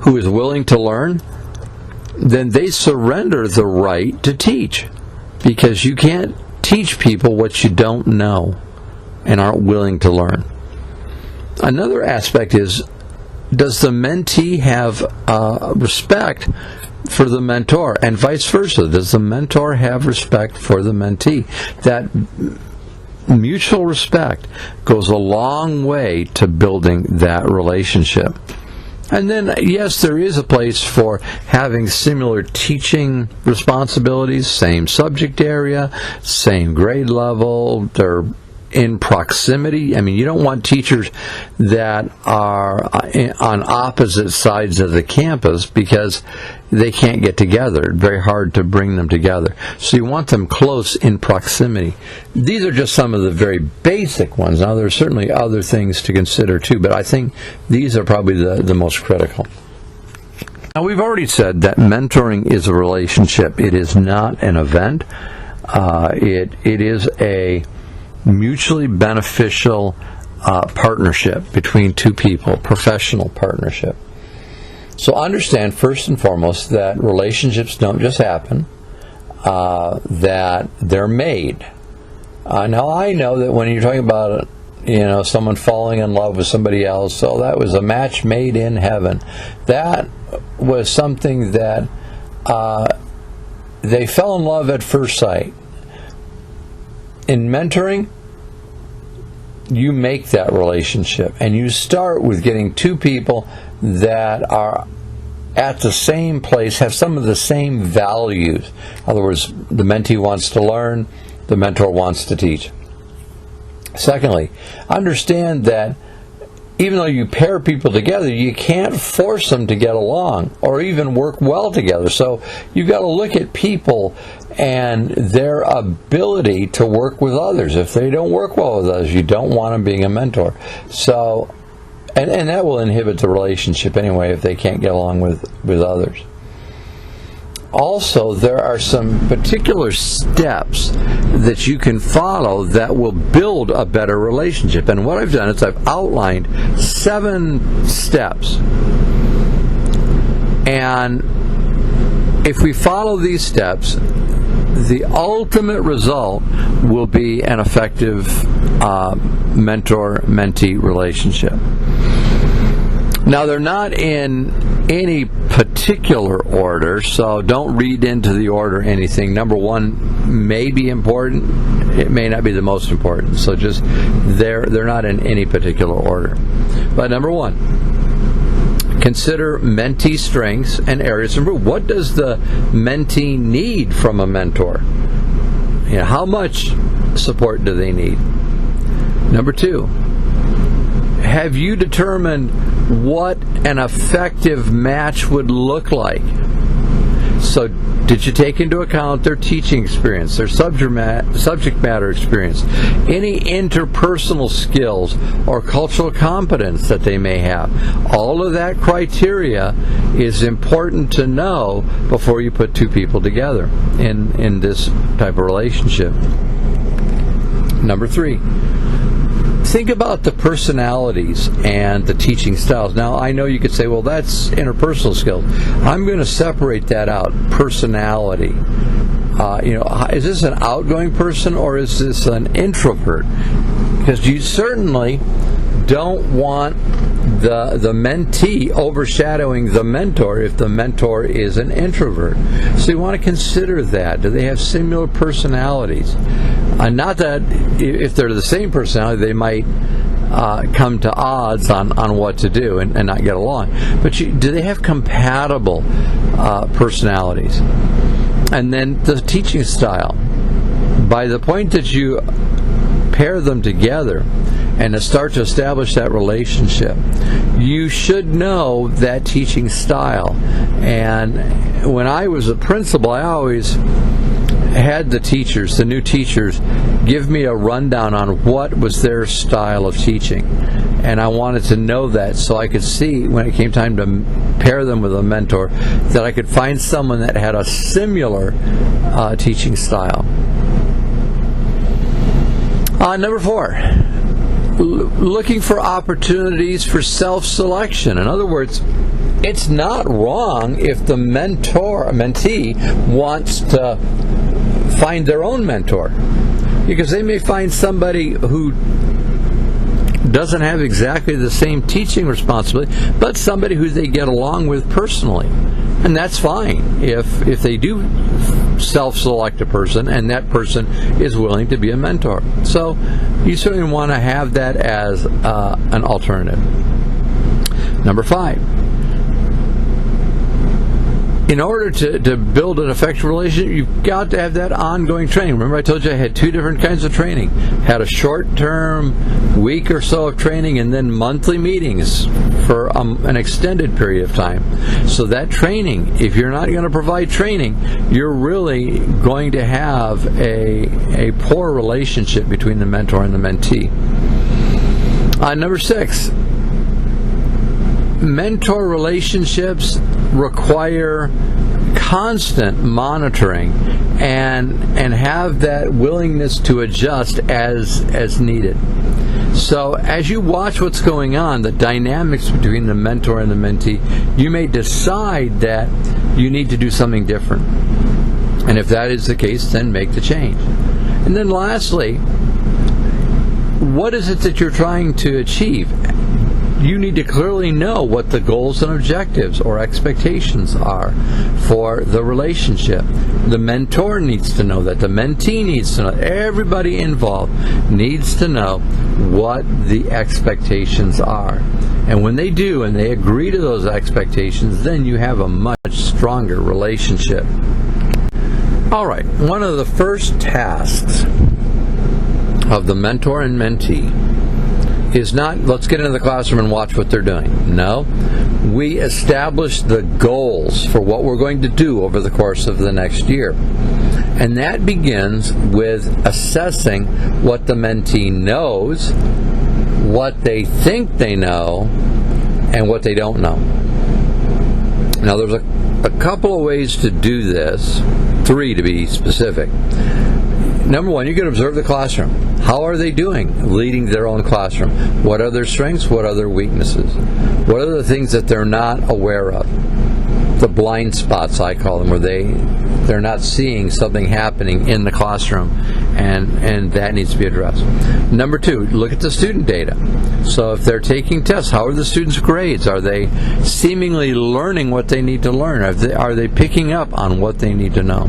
who is willing to learn, then they surrender the right to teach. Because you can't teach people what you don't know and aren't willing to learn. Another aspect is, does the mentee have respect for the mentor, and vice versa? Does the mentor have respect for the mentee? That mutual respect goes a long way to building that relationship. And then, yes, there is a place for having similar teaching responsibilities, same subject area, same grade level, they're in proximity. I mean, you don't want teachers that are on opposite sides of the campus because they can't get together. It's very hard to bring them together. So you want them close in proximity. These are just some of the very basic ones. Now, there are certainly other things to consider too, but I think these are probably the most critical. Now, we've already said that mentoring is a relationship. It is not an event. It is a mutually beneficial partnership between two people, professional partnership. So understand, first and foremost, that relationships don't just happen, that they're made. Now, I know that when you're talking about someone falling in love with somebody else, so that was a match made in heaven. That was something that they fell in love at first sight. In mentoring, you make that relationship, and you start with getting two people that are at the same place, have some of the same values. In other words, the mentee wants to learn, the mentor wants to teach. Secondly, understand that even though you pair people together, you can't force them to get along or even work well together. So you've got to look at people and their ability to work with others. If they don't work well with others, you don't want them being a mentor. So, and that will inhibit the relationship anyway if they can't get along with others. Also, there are some particular steps that you can follow that will build a better relationship. And what I've done is I've outlined 7 steps. And if we follow these steps, the ultimate result will be an effective mentor-mentee relationship. Now, they're not in any particular order, so don't read into the order anything. Number one may be important. It may not be the most important. So just they're not in any particular order. But number one, consider mentee strengths and areas of improvement. What does the mentee need from a mentor? How much support do they need? Number two, have you determined what an effective match would look like? So did you take into account their teaching experience, their subject matter experience, any interpersonal skills or cultural competence that they may have? All of that criteria is important to know before you put two people together in this type of relationship. Number three, think about the personalities and the teaching styles. Now, I know you could say, well, that's interpersonal skills. I'm going to separate that out. Personality. Is this an outgoing person or is this an introvert? Because you certainly don't want the mentee overshadowing the mentor if the mentor is an introvert. So you want to consider that. Do they have similar personalities? Not that if they're the same personality, they might come to odds on what to do and not get along. But do they have compatible personalities? And then the teaching style. By the point that you pair them together and to start to establish that relationship, you should know that teaching style. And when I was a principal, I always had the new teachers, give me a rundown on what was their style of teaching. And I wanted to know that so I could see when it came time to pair them with a mentor that I could find someone that had a similar teaching style. Number four, looking for opportunities for self-selection. In other words, it's not wrong if the mentee wants to find their own mentor, because they may find somebody who doesn't have exactly the same teaching responsibility, but somebody who they get along with personally. And that's fine if they do self-select a person and that person is willing to be a mentor. So you certainly want to have that as an alternative. Number five, in order to build an effective relationship, you've got to have that ongoing training. Remember I told you I had two different kinds of training. Had a short-term, week or so of training, and then monthly meetings for an extended period of time. So that training, if you're not going to provide training, you're really going to have a poor relationship between the mentor and the mentee. Number six, mentor relationships require constant monitoring and have that willingness to adjust as needed. So as you watch what's going on, the dynamics between the mentor and the mentee, you may decide that you need to do something different. And if that is the case, then make the change. And then lastly, what is it that you're trying to achieve? You need to clearly know what the goals and objectives or expectations are for the relationship. The mentor needs to know that. The mentee needs to know. Everybody involved needs to know what the expectations are. And when they do and they agree to those expectations, then you have a much stronger relationship. All right, one of the first tasks of the mentor and mentee is not, let's get into the classroom and watch what they're doing. No, we establish the goals for what we're going to do over the course of the next year. And that begins with assessing what the mentee knows, what they think they know, and what they don't know. Now, there's a couple of ways to do this, 3 to be specific. Number one, you can observe the classroom. How are they doing leading their own classroom? What are their strengths? What are their weaknesses? What are the things that they're not aware of? The blind spots, I call them, where they're not seeing something happening in the classroom, and that needs to be addressed. Number 2, look at the student data. So if they're taking tests, how are the students' grades? Are they seemingly learning what they need to learn? Are they picking up on what they need to know?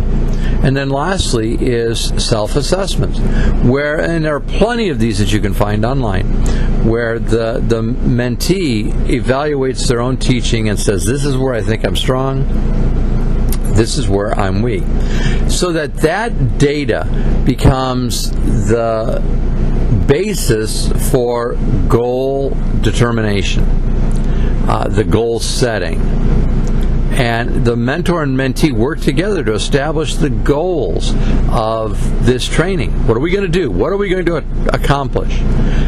And then lastly is self-assessments, and there are plenty of these that you can find online, where the mentee evaluates their own teaching and says, this is where I think I'm strong, this is where I'm weak. So that data becomes the basis for goal determination, the goal setting. And the mentor and mentee work together to establish the goals of this training. What are we going to do? What are we going to accomplish?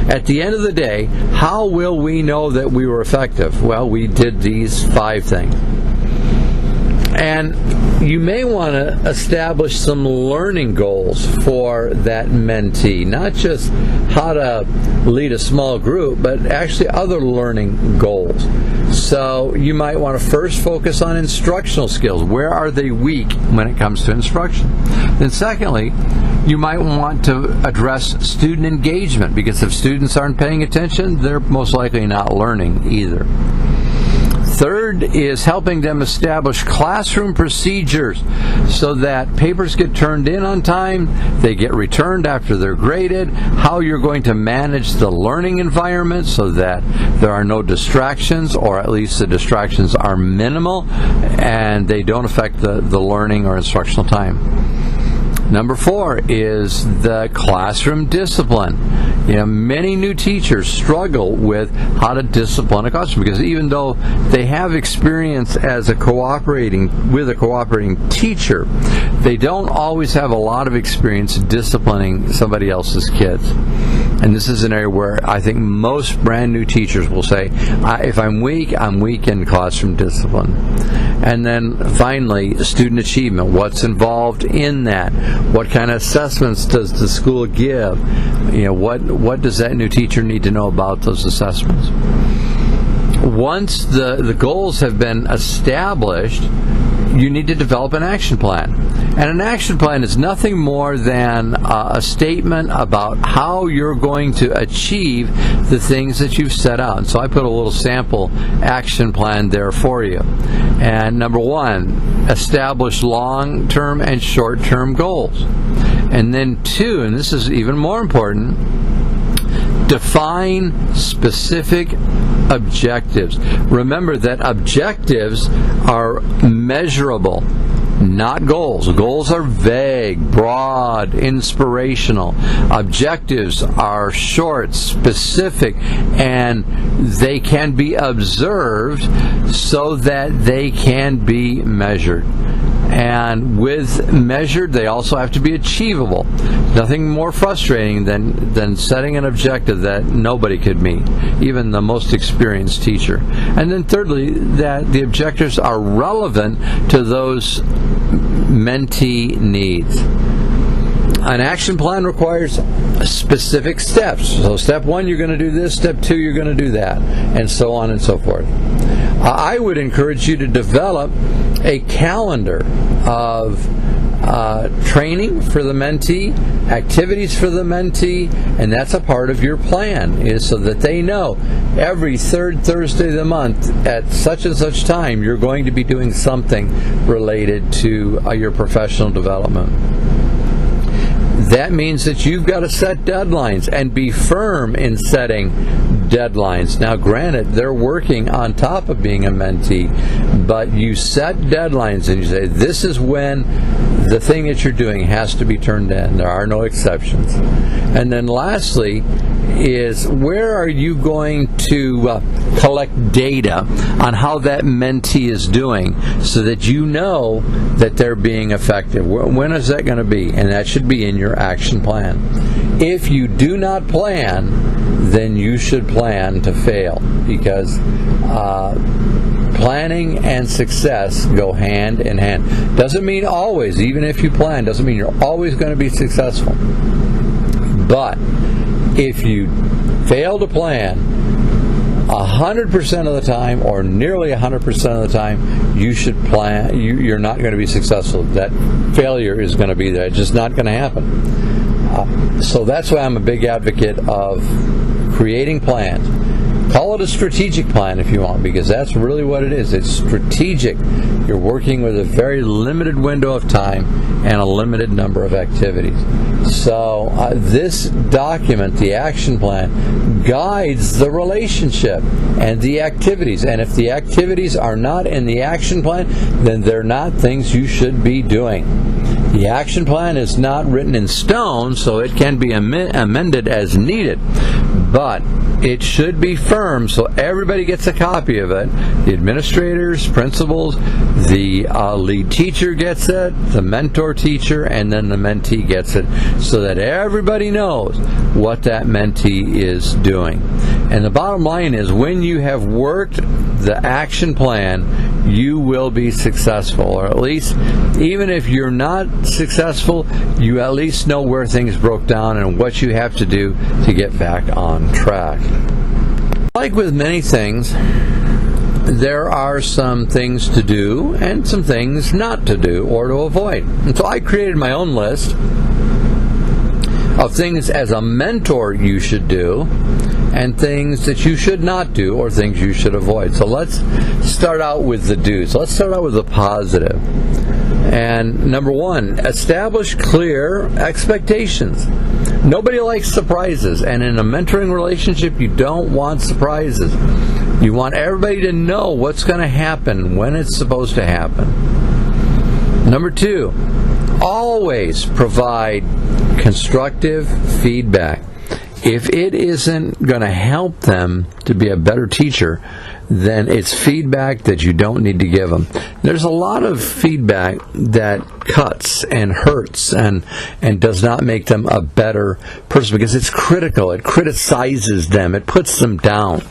At the end of the day, how will we know that we were effective? Well, we did these 5 things. And you may want to establish some learning goals for that mentee, not just how to lead a small group, but actually other learning goals. So you might want to first focus on instructional skills. Where are they weak when it comes to instruction? Then secondly, you might want to address student engagement, because if students aren't paying attention, they're most likely not learning either. Third is helping them establish classroom procedures so that papers get turned in on time, they get returned after they're graded, how you're going to manage the learning environment so that there are no distractions, or at least the distractions are minimal and they don't affect the learning or instructional time. Number 4 is the classroom discipline. Many new teachers struggle with how to discipline a classroom, because even though they have experience as with a cooperating teacher, they don't always have a lot of experience disciplining somebody else's kids. And this is an area where I think most brand new teachers will say, if I'm weak in classroom discipline. And then finally, student achievement. What's involved in that? What kind of assessments does the school give? What does that new teacher need to know about those assessments? Once the goals have been established, you need to develop an action plan. And an action plan is nothing more than a statement about how you're going to achieve the things that you've set out. And so I put a little sample action plan there for you. And number 1, establish long-term and short-term goals. And then 2, and this is even more important, define specific objectives. Remember that objectives are measurable, not goals. Goals are vague, broad, inspirational. Objectives are short, specific, and they can be observed so that they can be measured. And with measured, they also have to be achievable. Nothing more frustrating than setting an objective that nobody could meet, even the most experienced teacher. And then thirdly, that the objectives are relevant to those mentee needs. An action plan requires specific steps. So step 1, you're going to do this. Step 2, you're going to do that. And so on and so forth. I would encourage you to develop a calendar of training for the mentee, activities for the mentee, and that's a part of your plan, is so that they know every 3rd Thursday of the month at such and such time you're going to be doing something related to your professional development. That means that you've got to set deadlines and be firm in setting deadlines. Now, granted, they're working on top of being a mentee, but you set deadlines and you say, this is when the thing that you're doing has to be turned in. There are no exceptions. And then lastly is, where are you going to collect data on how that mentee is doing so that you know that they're being effective? When is that going to be? And that should be in your action plan. If you do not plan, then you should plan to fail, because planning and success go hand in hand. Doesn't mean always, even if you plan, doesn't mean you're always going to be successful. But if you fail to plan, 100% of the time, or nearly 100% of the time, you should plan. You're not going to be successful. That failure is going to be there. It's just not going to happen. So that's why I'm a big advocate of creating plans. Call it a strategic plan if you want, because that's really what it is. It's strategic. You're working with a very limited window of time and a limited number of activities. So this document, the action plan, guides the relationship and the activities. And if the activities are not in the action plan, then they're not things you should be doing. The action plan is not written in stone, so it can be amended as needed. But it should be firm so everybody gets a copy of it. The administrators, principals, the lead teacher gets it, the mentor teacher, and then the mentee gets it, so that everybody knows what that mentee is doing. And the bottom line is, when you have worked the action plan, you will be successful. Or at least, even if you're not successful, you at least know where things broke down and what you have to do to get back on track. Like with many things, there are some things to do and some things not to do or to avoid. And so I created my own list of things as a mentor you should do, and things that you should not do, or things you should avoid. So let's start out with the do's. Let's start out with the positive. And number one, establish clear expectations. Nobody likes surprises, and in a mentoring relationship, you don't want surprises. You want everybody to know what's going to happen when it's supposed to happen. Number two, always provide constructive feedback. If it isn't going to help them to be a better teacher, then it's feedback that you don't need to give them. There's a lot of feedback that cuts and hurts and does not make them a better person, because it's critical. It criticizes them. It puts them down.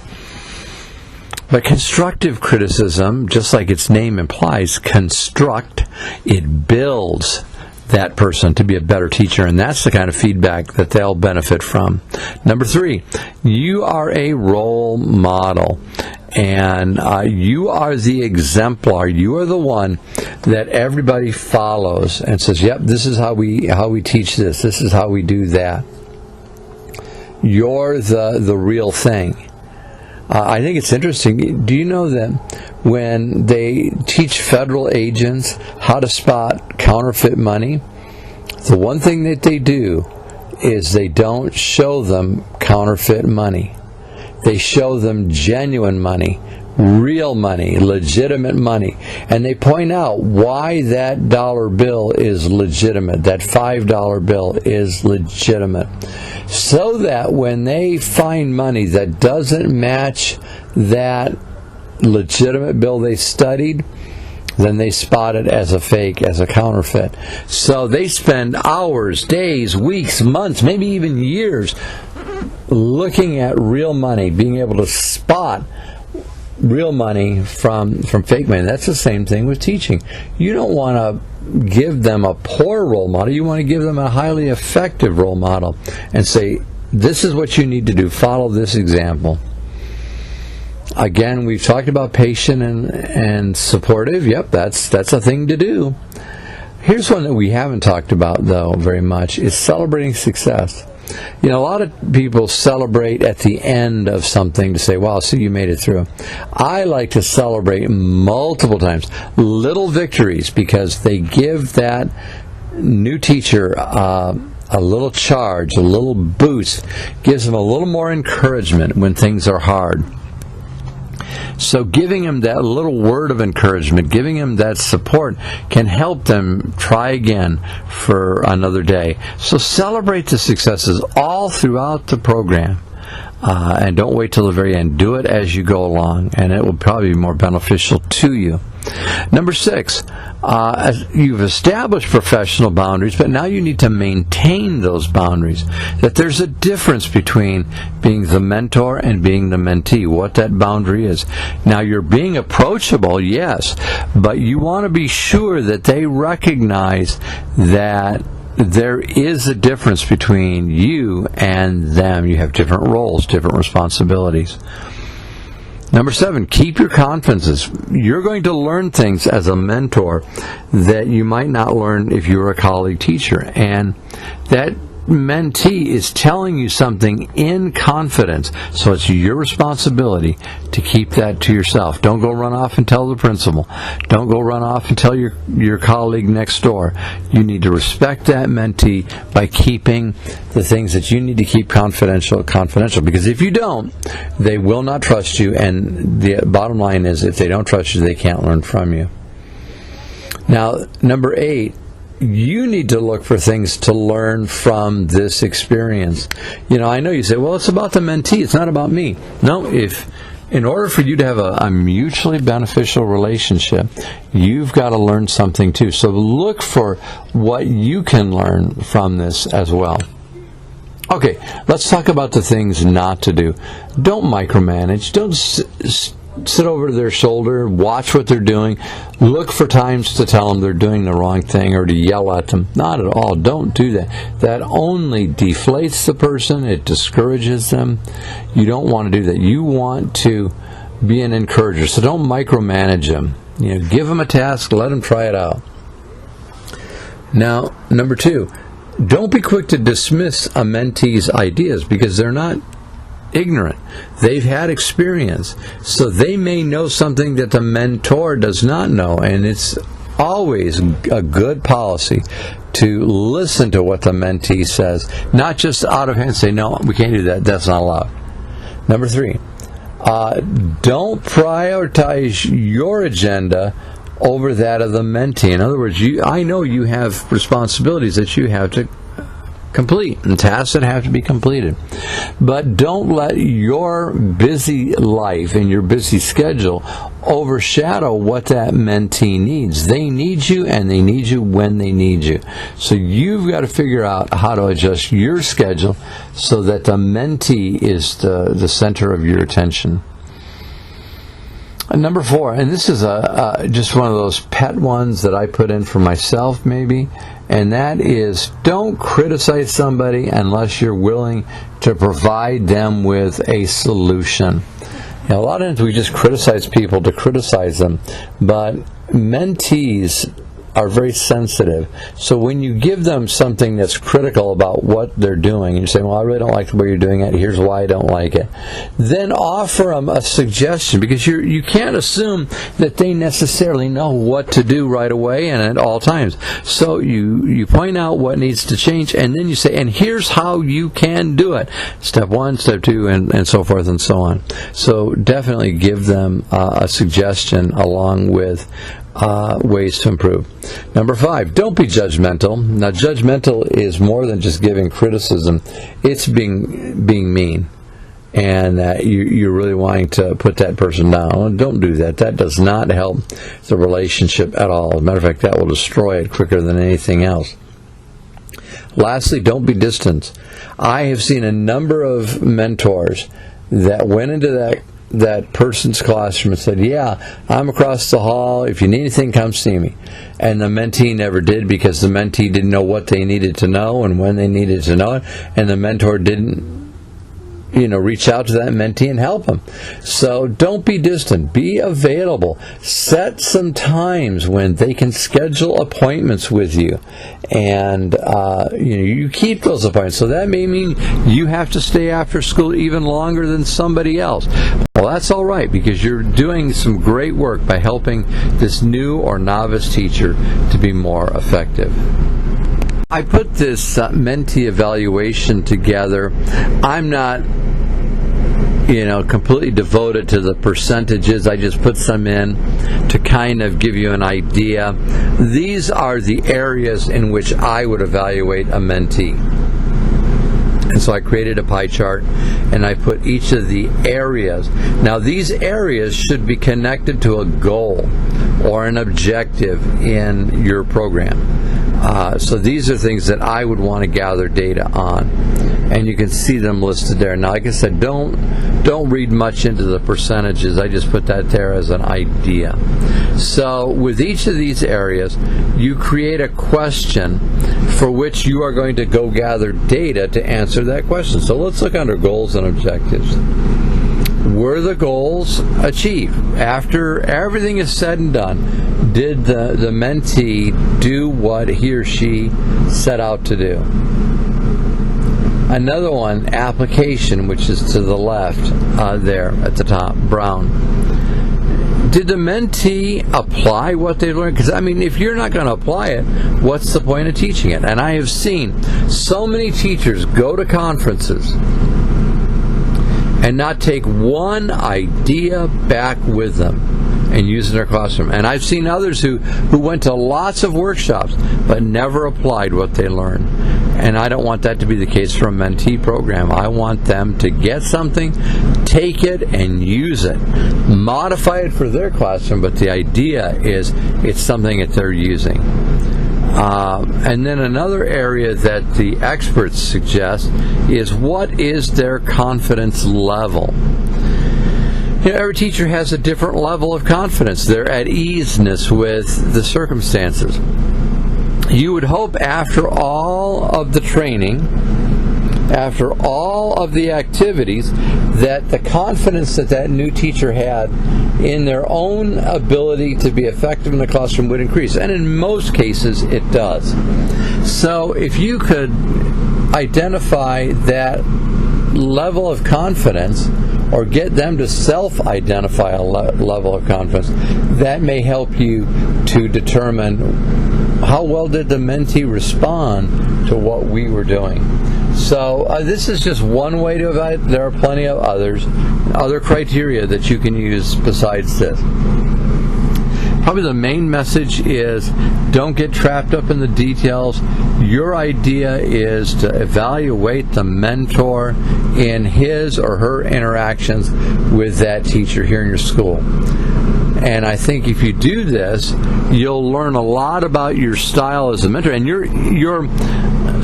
But constructive criticism, just like its name implies, construct, it builds that person to be a better teacher, and that's the kind of feedback that they'll benefit from. Number three, you are a role model, and you are the exemplar. You are the one that everybody follows and says, yep, this is how we teach this. This is how we do that. You're the real thing. I think it's interesting. Do you know that when they teach federal agents how to spot counterfeit money, the one thing that they do is they don't show them counterfeit money. They show them genuine money, real money, legitimate money. And they point out why that dollar bill is legitimate, that $5 bill is legitimate. So that when they find money that doesn't match that legitimate bill they studied, then they spot it as a fake, as a counterfeit. So they spend hours, days, weeks, months, maybe even years looking at real money, being able to spot real money from fake money. That's the same thing with teaching. You don't want to give them a poor role model. You want to give them a highly effective role model and say, this is what you need to do. Follow this example. Again, we've talked about patient and supportive. Yep, that's a thing to do. Here's one that we haven't talked about, though, very much, is celebrating success. You know, a lot of people celebrate at the end of something to say, wow, see, you made it through. I like to celebrate multiple times, little victories, because they give that new teacher a little charge, a little boost, gives them a little more encouragement when things are hard. So giving them that little word of encouragement, giving them that support, can help them try again for another day. So celebrate the successes all throughout the program. And don't wait till the very end. Do it as you go along, and it will probably be more beneficial to you. Number 6, you've established professional boundaries, but now you need to maintain those boundaries. That there's a difference between being the mentor and being the mentee, what that boundary is. Now, you're being approachable, yes, but you want to be sure that they recognize that there is a difference between you and them. You have different roles, different responsibilities. Number 7, keep your confidences. You're going to learn things as a mentor that you might not learn if you were a colleague teacher. And that mentee is telling you something in confidence, so it's your responsibility to keep that to yourself. Don't go run off and tell the principal. Don't go run off and tell your colleague next door. You need to respect that mentee by keeping the things that you need to keep confidential, because if you don't, they will not trust you, and the bottom line is, if they don't trust you, they can't learn from you. Now, number 8, you need to look for things to learn from this experience. I know you say, well, it's about the mentee, it's not about me. No, in order for you to have a mutually beneficial relationship, you've got to learn something too. So look for what you can learn from this as well. Okay, let's talk about the things not to do. Don't micromanage. Don't sit over their shoulder, watch what they're doing, look for times to tell them they're doing the wrong thing or to yell at them. Not at all. Don't do that. That only deflates the person. It discourages them. You don't want to do that. You want to be an encourager. So don't micromanage them. Give them a task, let them try it out. Now, number 2, don't be quick to dismiss a mentee's ideas, because they're not ignorant. They've had experience, so they may know something that the mentor does not know, and it's always a good policy to listen to what the mentee says, not just out of hand say, no, we can't do that, that's not allowed. Number 3, don't prioritize your agenda over that of the mentee. In other words, I know you have responsibilities that you have to complete and tasks that have to be completed, but don't let your busy life and your busy schedule overshadow what that mentee needs. They need you, and they need you when they need you. So you've got to figure out how to adjust your schedule so that the mentee is the center of your attention. Number 4, and this is just one of those pet ones that I put in for myself maybe, and that is, don't criticize somebody unless you're willing to provide them with a solution. A lot of times we just criticize people to criticize them, but mentees are very sensitive. So when you give them something that's critical about what they're doing, and you say, well, I really don't like the way you're doing it, here's why I don't like it, then offer them a suggestion, because you can't assume that they necessarily know what to do right away and at all times. So you point out what needs to change, and then you say, and here's how you can do it. Step 1, step 2, and so forth and so on. So definitely give them a suggestion along with ways to improve. Number 5, don't be judgmental. Now, judgmental is more than just giving criticism. It's being mean, and you're really wanting to put that person down. Don't do that. That does not help the relationship at all. As a matter of fact, that will destroy it quicker than anything else. Lastly, don't be distant. I have seen a number of mentors that went into that person's classroom and said, yeah, I'm across the hall, if you need anything, come see me. And the mentee never did, because the mentee didn't know what they needed to know and when they needed to know it, and the mentor didn't reach out to that mentee and help them. So don't be distant. Be available. Set some times when they can schedule appointments with you, and you keep those appointments. So that may mean you have to stay after school even longer than somebody else. Well, that's all right, because you're doing some great work by helping this new or novice teacher to be more effective. I put this mentee evaluation together. I'm not completely devoted to the percentages. I just put some in to kind of give you an idea. These are the areas in which I would evaluate a mentee. And so I created a pie chart, and I put each of the areas. Now, these areas should be connected to a goal or an objective in your program. So these are things that I would want to gather data on, and you can see them listed there. Now, like I said, don't read much into the percentages. I just put that there as an idea. So with each of these areas, you create a question for which you are going to go gather data to answer that question. So let's look under goals and objectives. Were the goals achieved? After everything is said and done, did the mentee do what he or she set out to do? Another one, application, which is to the left there at the top, brown. Did the mentee apply what they learned? Because, if you're not going to apply it, what's the point of teaching it? And I have seen so many teachers go to conferences and not take one idea back with them and use in their classroom. And I've seen others who went to lots of workshops but never applied what they learned. And I don't want that to be the case for a mentee program. I want them to get something, take it, and use it. Modify it for their classroom, but the idea is it's something that they're using. And then another area that the experts suggest is, what is their confidence level? Every teacher has a different level of confidence. They're at easiness with the circumstances. You would hope after all of the training, after all of the activities, that the confidence that new teacher had in their own ability to be effective in the classroom would increase. And in most cases, it does. So if you could identify that level of confidence, or get them to self-identify a level of confidence, that may help you to determine how well did the mentee respond to what we were doing. So this is just one way to evaluate. There are plenty of other criteria that you can use besides this. Probably the main message is, don't get trapped up in the details. Your idea is to evaluate the mentor in his or her interactions with that teacher here in your school. And I think if you do this, you'll learn a lot about your style as a mentor, and your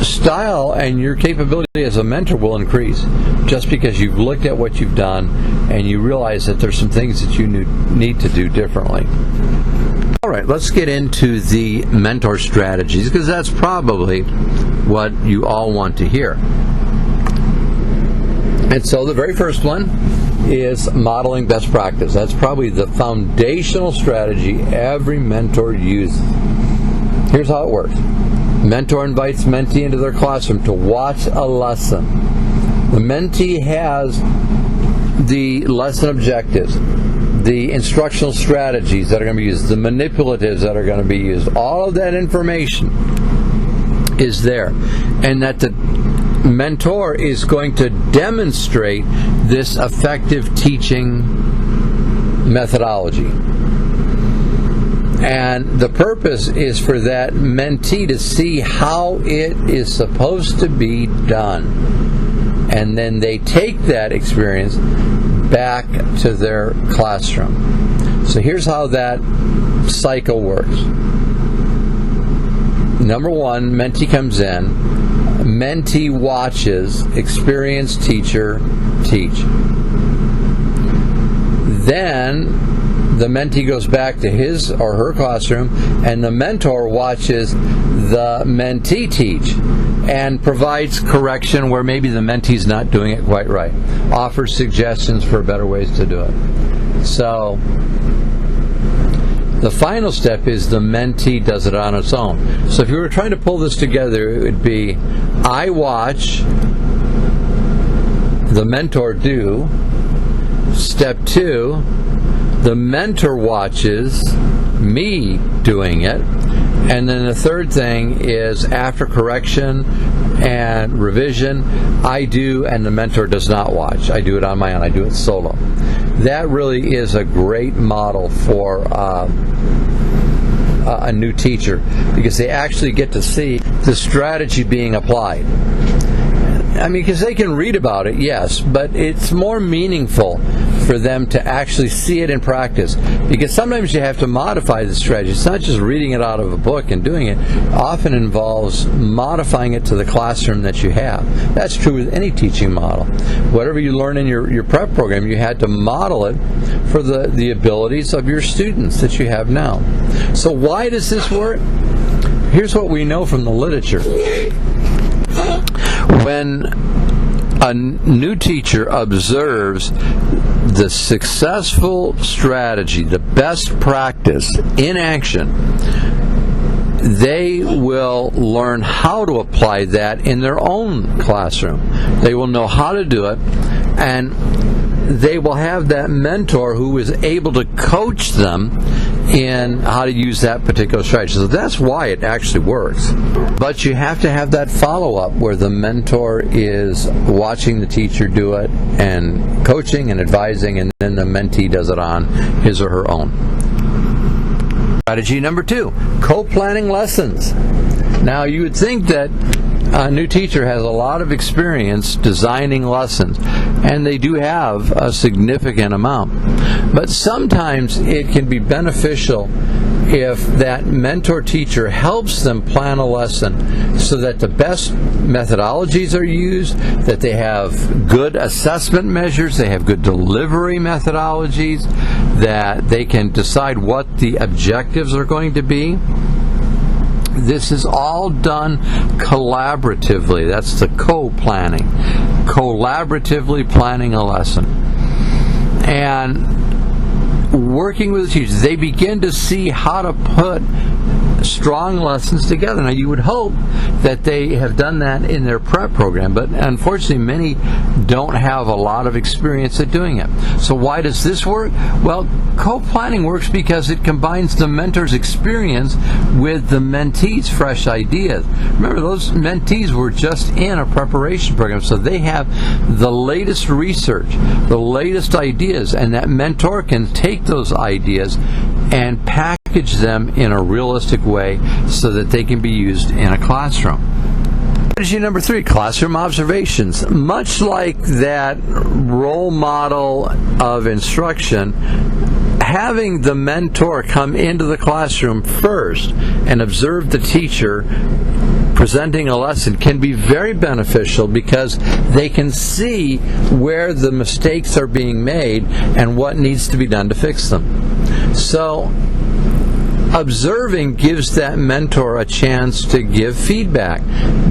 style and your capability as a mentor will increase just because you've looked at what you've done and you realize that there's some things that you need to do differently. All right, let's get into the mentor strategies, because that's probably what you all want to hear. And so the very first one is modeling best practice. That's probably the foundational strategy every mentor uses. Here's how it works. Mentor invites mentee into their classroom to watch a lesson. The mentee has the lesson objectives, the instructional strategies that are going to be used, the manipulatives that are going to be used. All of that information is there. And that the mentor is going to demonstrate this effective teaching methodology. And the purpose is for that mentee to see how it is supposed to be done. And then they take that experience back to their classroom. So here's how that cycle works. Number one, mentee comes in, mentee watches experienced teacher teach. Then the mentee goes back to his or her classroom, and the mentor watches the mentee teach and provides correction where maybe the mentee's not doing it quite right, offers suggestions for better ways to do it. So the final step is the mentee does it on its own. So if you were trying to pull this together, it would be, I watch the mentor do. Step 2, the mentor watches me doing it. And then the third thing is, after correction and revision, I do and the mentor does not watch. I do it on my own. I do it solo. That really is a great model for a new teacher, because they actually get to see the strategy being applied. Because they can read about it, yes, but it's more meaningful for them to actually see it in practice, because sometimes you have to modify the strategy. It's not just reading it out of a book and doing it. It often involves modifying it to the classroom that you have. That's true with any teaching model. Whatever you learn in your prep program, you had to model it for the abilities of your students that you have now. So why does this work? Here's what we know from the literature. When a new teacher observes the successful strategy, the best practice in action, they will learn how to apply that in their own classroom. They will know how to do it, and they will have that mentor who is able to coach them in how to use that particular strategy. So that's why it actually works. But you have to have that follow-up where the mentor is watching the teacher do it and coaching and advising, and then the mentee does it on his or her own. Strategy number 2, co-planning lessons. Now, you would think that a new teacher has a lot of experience designing lessons, and they do have a significant amount. But sometimes it can be beneficial if that mentor teacher helps them plan a lesson so that the best methodologies are used, that they have good assessment measures, they have good delivery methodologies, that they can decide what the objectives are going to be. This is all done collaboratively. That's the co-planning. Collaboratively planning a lesson. And working with the teachers, they begin to see how to put strong lessons together. Now, you would hope that they have done that in their prep program, but unfortunately many don't have a lot of experience at doing it. So why does this work? Well, co-planning works because it combines the mentor's experience with the mentee's fresh ideas. Remember, those mentees were just in a preparation program, so they have the latest research, the latest ideas, and that mentor can take those ideas and package them in a realistic way so that they can be used in a classroom. Strategy number 3, classroom observations. Much like that role model of instruction, having the mentor come into the classroom first and observe the teacher presenting a lesson can be very beneficial because they can see where the mistakes are being made and what needs to be done to fix them. So observing gives that mentor a chance to give feedback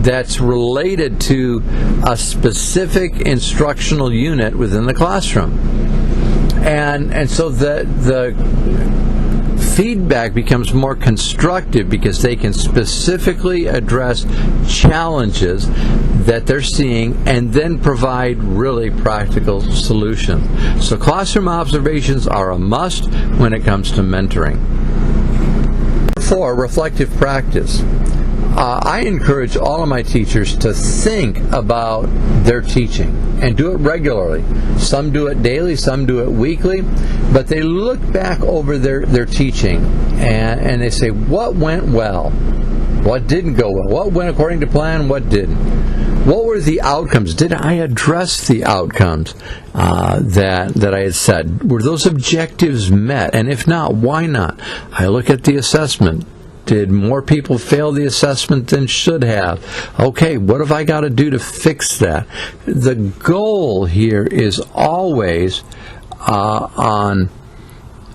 that's related to a specific instructional unit within the classroom. And so the feedback becomes more constructive because they can specifically address challenges that they're seeing and then provide really practical solutions. So classroom observations are a must when it comes to mentoring. 4, reflective practice. I encourage all of my teachers to think about their teaching and do it regularly. Some do it daily, some do it weekly, but they look back over their teaching and they say, what went well? What didn't go well? What went according to plan? What didn't? What were the outcomes? Did I address the outcomes that I had said? Were those objectives met? And if not, why not? I look at the assessment. Did more people fail the assessment than should have? Okay, what have I got to do to fix that? The goal here is always on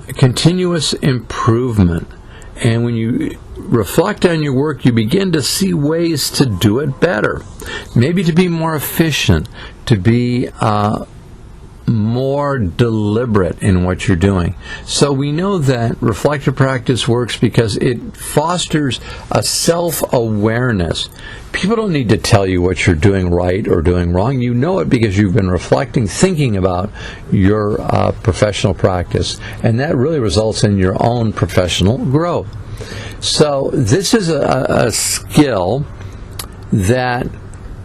continuous improvement. And when you reflect on your work, you begin to see ways to do it better. Maybe to be more efficient, to be more deliberate in what you're doing. So we know that reflective practice works because it fosters a self-awareness. People don't need to tell you what you're doing right or doing wrong. You know it because you've been reflecting, thinking about your professional practice, and that really results in your own professional growth. So this is a skill that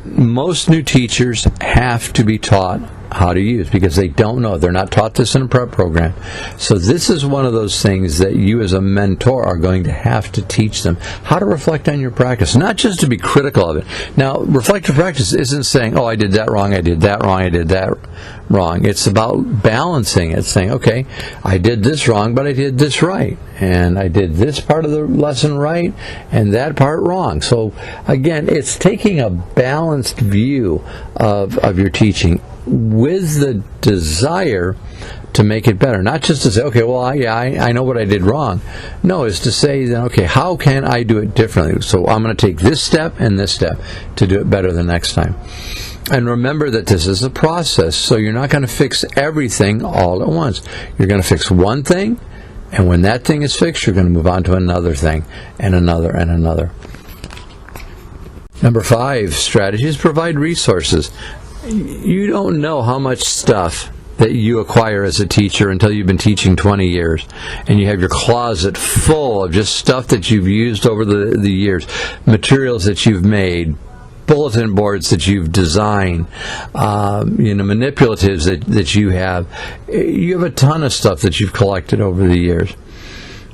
most new teachers have to be taught how to use because they don't know. They're not taught this in a prep program. So this is one of those things that you as a mentor are going to have to teach them how to reflect on your practice, not just to be critical of it. Now, reflective practice isn't saying, oh, I did that wrong, I did that wrong, I did that wrong. It's about balancing it, saying, okay, I did this wrong, but I did this right. And I did this part of the lesson right and that part wrong. So again, it's taking a balanced view of your teaching with the desire to make it better. Not just to say, okay, well, I know what I did wrong. No, it's to say, then, okay, how can I do it differently? So I'm going to take this step and this step to do it better the next time. And remember that this is a process, so you're not going to fix everything all at once. You're going to fix one thing, and when that thing is fixed, you're going to move on to another thing, and another, and another. Number 5, strategies provide resources. You don't know how much stuff that you acquire as a teacher until you've been teaching 20 years, and you have your closet full of just stuff that you've used over the years, materials that you've made, bulletin boards that you've designed, manipulatives that you have. You have a ton of stuff that you've collected over the years.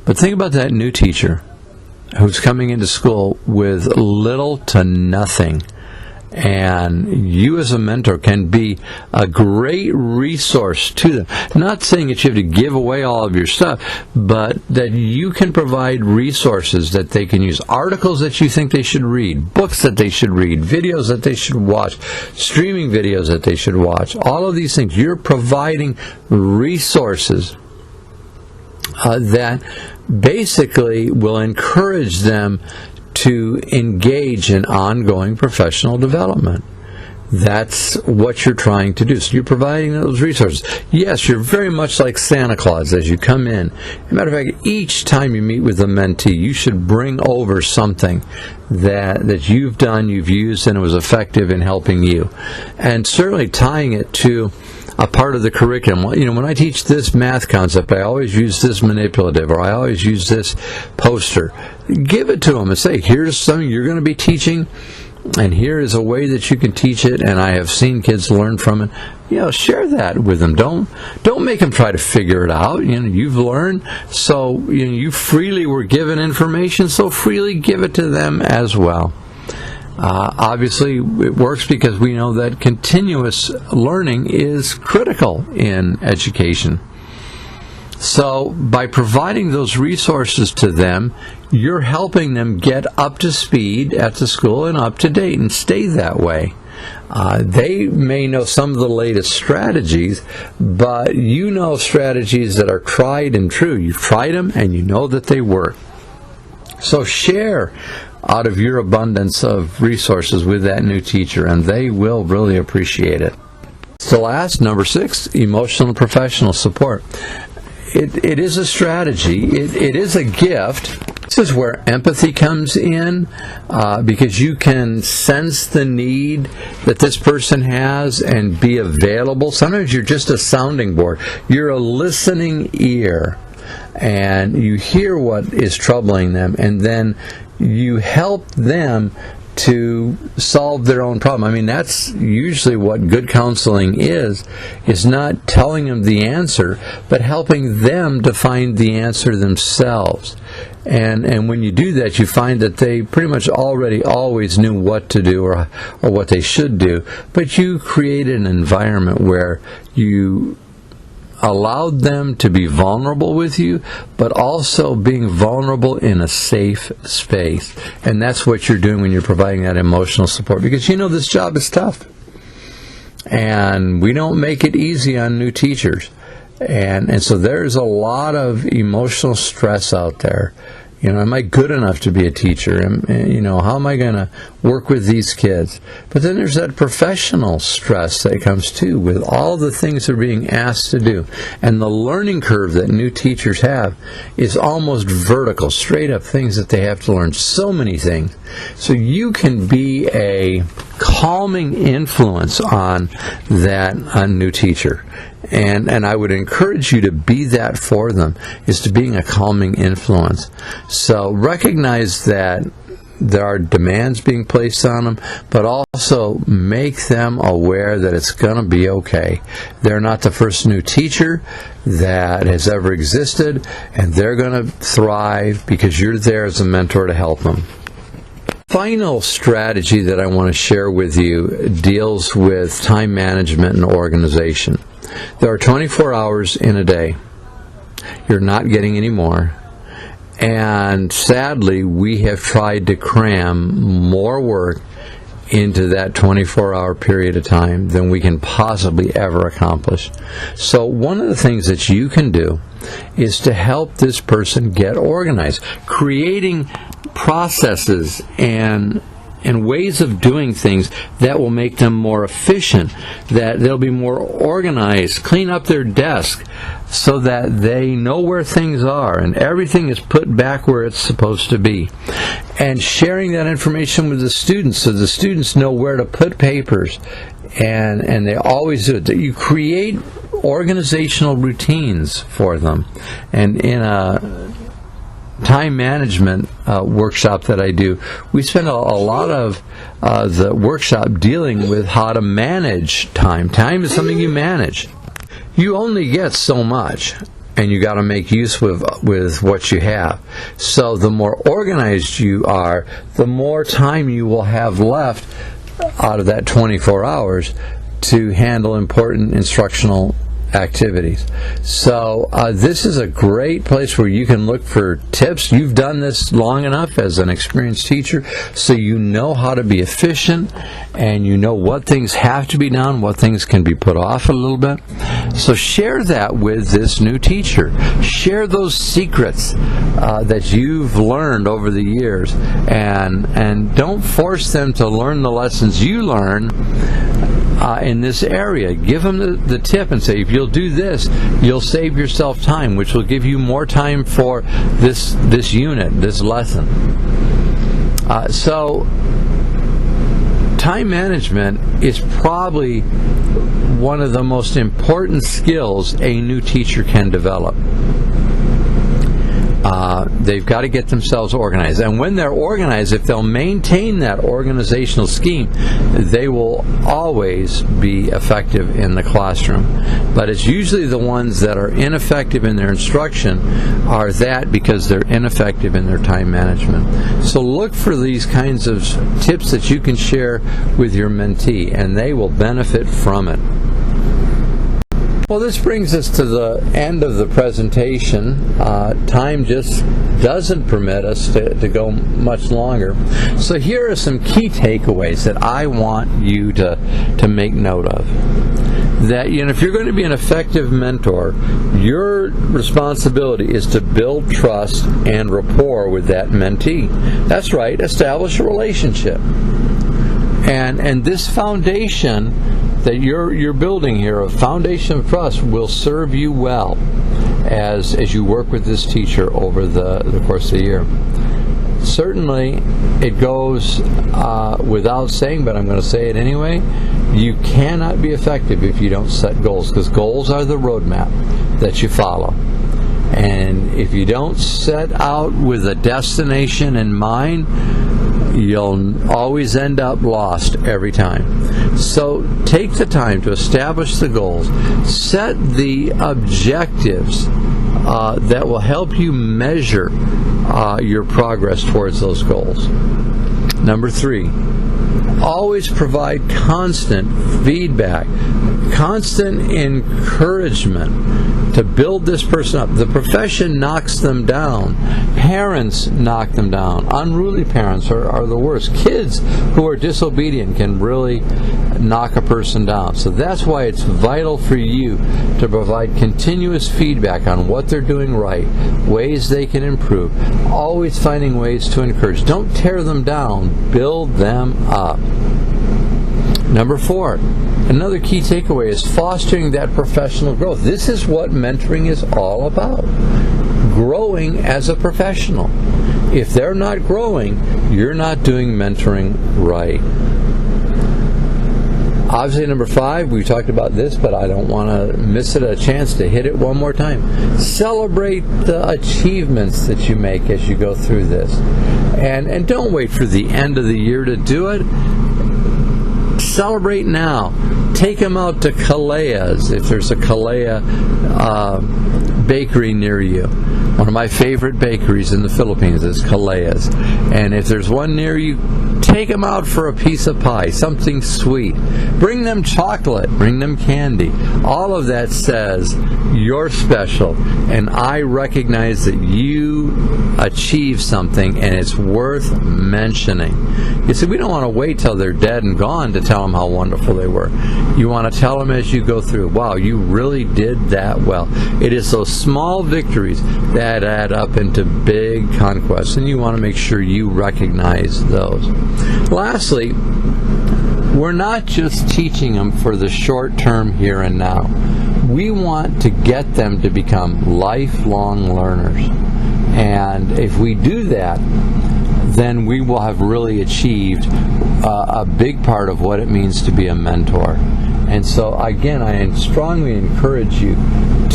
But think about that new teacher who's coming into school with little to nothing. And you as a mentor can be a great resource to them. Not saying that you have to give away all of your stuff, but that you can provide resources that they can use. Articles that you think they should read, books that they should read, videos that they should watch, streaming videos that they should watch. All of these things. You're providing resources that basically will encourage them to engage in ongoing professional development. That's what you're trying to do. So you're providing those resources. Yes, you're very much like Santa Claus as you come in. As a matter of fact, each time you meet with a mentee, you should bring over something that you've done, you've used, and it was effective in helping you. And certainly tying it to a part of the curriculum. When I teach this math concept, I always use this manipulative, or I always use this poster. Give it to them and say, here's something you're going to be teaching, and here is a way that you can teach it, and I have seen kids learn from it. Share that with them. Don't make them try to figure it out. You've learned, so you freely were given information, so freely give it to them as well. Obviously, it works because we know that continuous learning is critical in education. So, by providing those resources to them, you're helping them get up to speed at the school and up to date and stay that way. They may know some of the latest strategies, but you know strategies that are tried and true. You've tried them and you know that they work. So share out of your abundance of resources with that new teacher, and they will really appreciate it. So last, number 6, emotional and professional support. It is a strategy. It is a gift. This is where empathy comes in, because you can sense the need that this person has and be available. Sometimes you're just a sounding board. You're a listening ear, and you hear what is troubling them, and then you help them to solve their own problem. I mean, that's usually what good counseling is not telling them the answer, but helping them to find the answer themselves. And when you do that, you find that they pretty much already always knew what to do or what they should do, but you created an environment where you allowed them to be vulnerable with you, but also being vulnerable in a safe space. And that's what you're doing when you're providing that emotional support, because this job is tough. And we don't make it easy on new teachers. And so there's a lot of emotional stress out there. Am I good enough to be a teacher? How am I going to work with these kids? But then there's that professional stress that comes too, with all the things they're being asked to do. And the learning curve that new teachers have is almost vertical, straight up things that they have to learn, so many things. So you can be a calming influence on that new teacher. And I would encourage you to be that for them, is to being a calming influence. So recognize that there are demands being placed on them, but also make them aware that it's going to be okay. They're not the first new teacher that has ever existed, and they're going to thrive because you're there as a mentor to help them. Final strategy that I want to share with you deals with time management and organization. There are 24 hours in a day. You're not getting any more. And sadly, we have tried to cram more work into that 24-hour period of time than we can possibly ever accomplish. So one of the things that you can do is to help this person get organized, creating processes and and ways of doing things that will make them more efficient, that they'll be more organized, clean up their desk so that they know where things are and everything is put back where it's supposed to be. And sharing that information with the students so the students know where to put papers, and they always do it. You create organizational routines for them. And in a time management workshop that I do, we spend a lot of the workshop dealing with how to manage time. Time is something you manage. You only get so much, and you got to make use with what you have. So the more organized you are, the more time you will have left out of that 24 hours to handle important instructional activities. So this is a great place where you can look for tips. You've done this long enough as an experienced teacher, so you know how to be efficient, and you know what things have to be done, what things can be put off a little bit. So share that with this new teacher. Share those secrets that you've learned over the years, and don't force them to learn the lessons you learn in this area. Give them the tip and say, if you'll do this, you'll save yourself time, which will give you more time for this unit, this lesson. So time management is probably one of the most important skills a new teacher can develop. They've got to get themselves organized. And when they're organized, if they'll maintain that organizational scheme, they will always be effective in the classroom. But it's usually the ones that are ineffective in their instruction are that because they're ineffective in their time management. So look for these kinds of tips that you can share with your mentee, and they will benefit from it. Well, this brings us to the end of the presentation. Time just doesn't permit us to go much longer. So here are some key takeaways that I want you to make note of. That, if you're going to be an effective mentor, your responsibility is to build trust and rapport with that mentee. That's right, establish a relationship. And this foundation that you're building here, a foundation of trust, will serve you well as you work with this teacher over the course of the year. Certainly, it goes without saying, but I'm going to say it anyway, you cannot be effective if you don't set goals, because goals are the roadmap that you follow. And if you don't set out with a destination in mind, you'll always end up lost every time. So take the time to establish the goals, set the objectives that will help you measure your progress towards those goals. Number 3, always provide constant feedback, constant encouragement to build this person up. The profession knocks them down. Parents knock them down. Unruly parents are the worst. Kids who are disobedient can really knock a person down. So that's why it's vital for you to provide continuous feedback on what they're doing right, ways they can improve, always finding ways to encourage. Don't tear them down. Build them up. Number 4, another key takeaway is fostering that professional growth. This is what mentoring is all about. Growing as a professional. If they're not growing, you're not doing mentoring right. Obviously, number 5, we talked about this, but I don't want to miss a chance to hit it one more time. Celebrate the achievements that you make as you go through this. And don't wait for the end of the year to do it. Celebrate now. Take them out to Kalea's, if there's a Kalea bakery near you. One of my favorite bakeries in the Philippines is Kalea's. And if there's one near you, take them out for a piece of pie, something sweet. Bring them chocolate, bring them candy. All of that says you're special, and I recognize that you achieved something, and it's worth mentioning. You see, we don't want to wait till they're dead and gone to tell them how wonderful they were. You want to tell them as you go through, wow, you really did that well. It is those small victories that add up into big conquests, and you want to make sure you recognize those. Lastly, we're not just teaching them for the short term here and now. We want to get them to become lifelong learners. And if we do that, then we will have really achieved a big part of what it means to be a mentor. And so, again, I strongly encourage you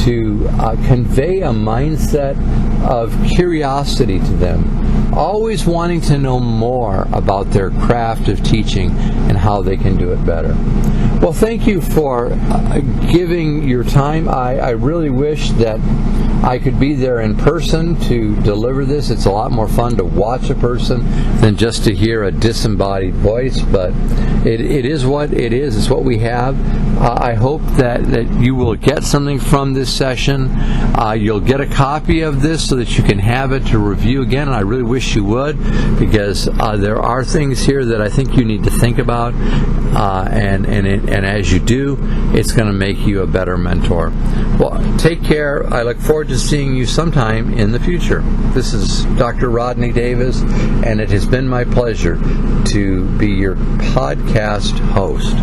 to convey a mindset of curiosity to them, always wanting to know more about their craft of teaching and how they can do it better. Well, thank you for giving your time. I really wish that I could be there in person to deliver this. It's a lot more fun to watch a person than just to hear a disembodied voice, but it is what it is. It's what we have. I hope that you will get something from this session. You'll get a copy of this so that you can have it to review again, and I really wish you would, because there are things here that I think you need to think about, and as you do, it's going to make you a better mentor. Well, take care. I look forward to seeing you sometime in the future. This is Dr. Rodney Davis, and it has been my pleasure to be your podcast host.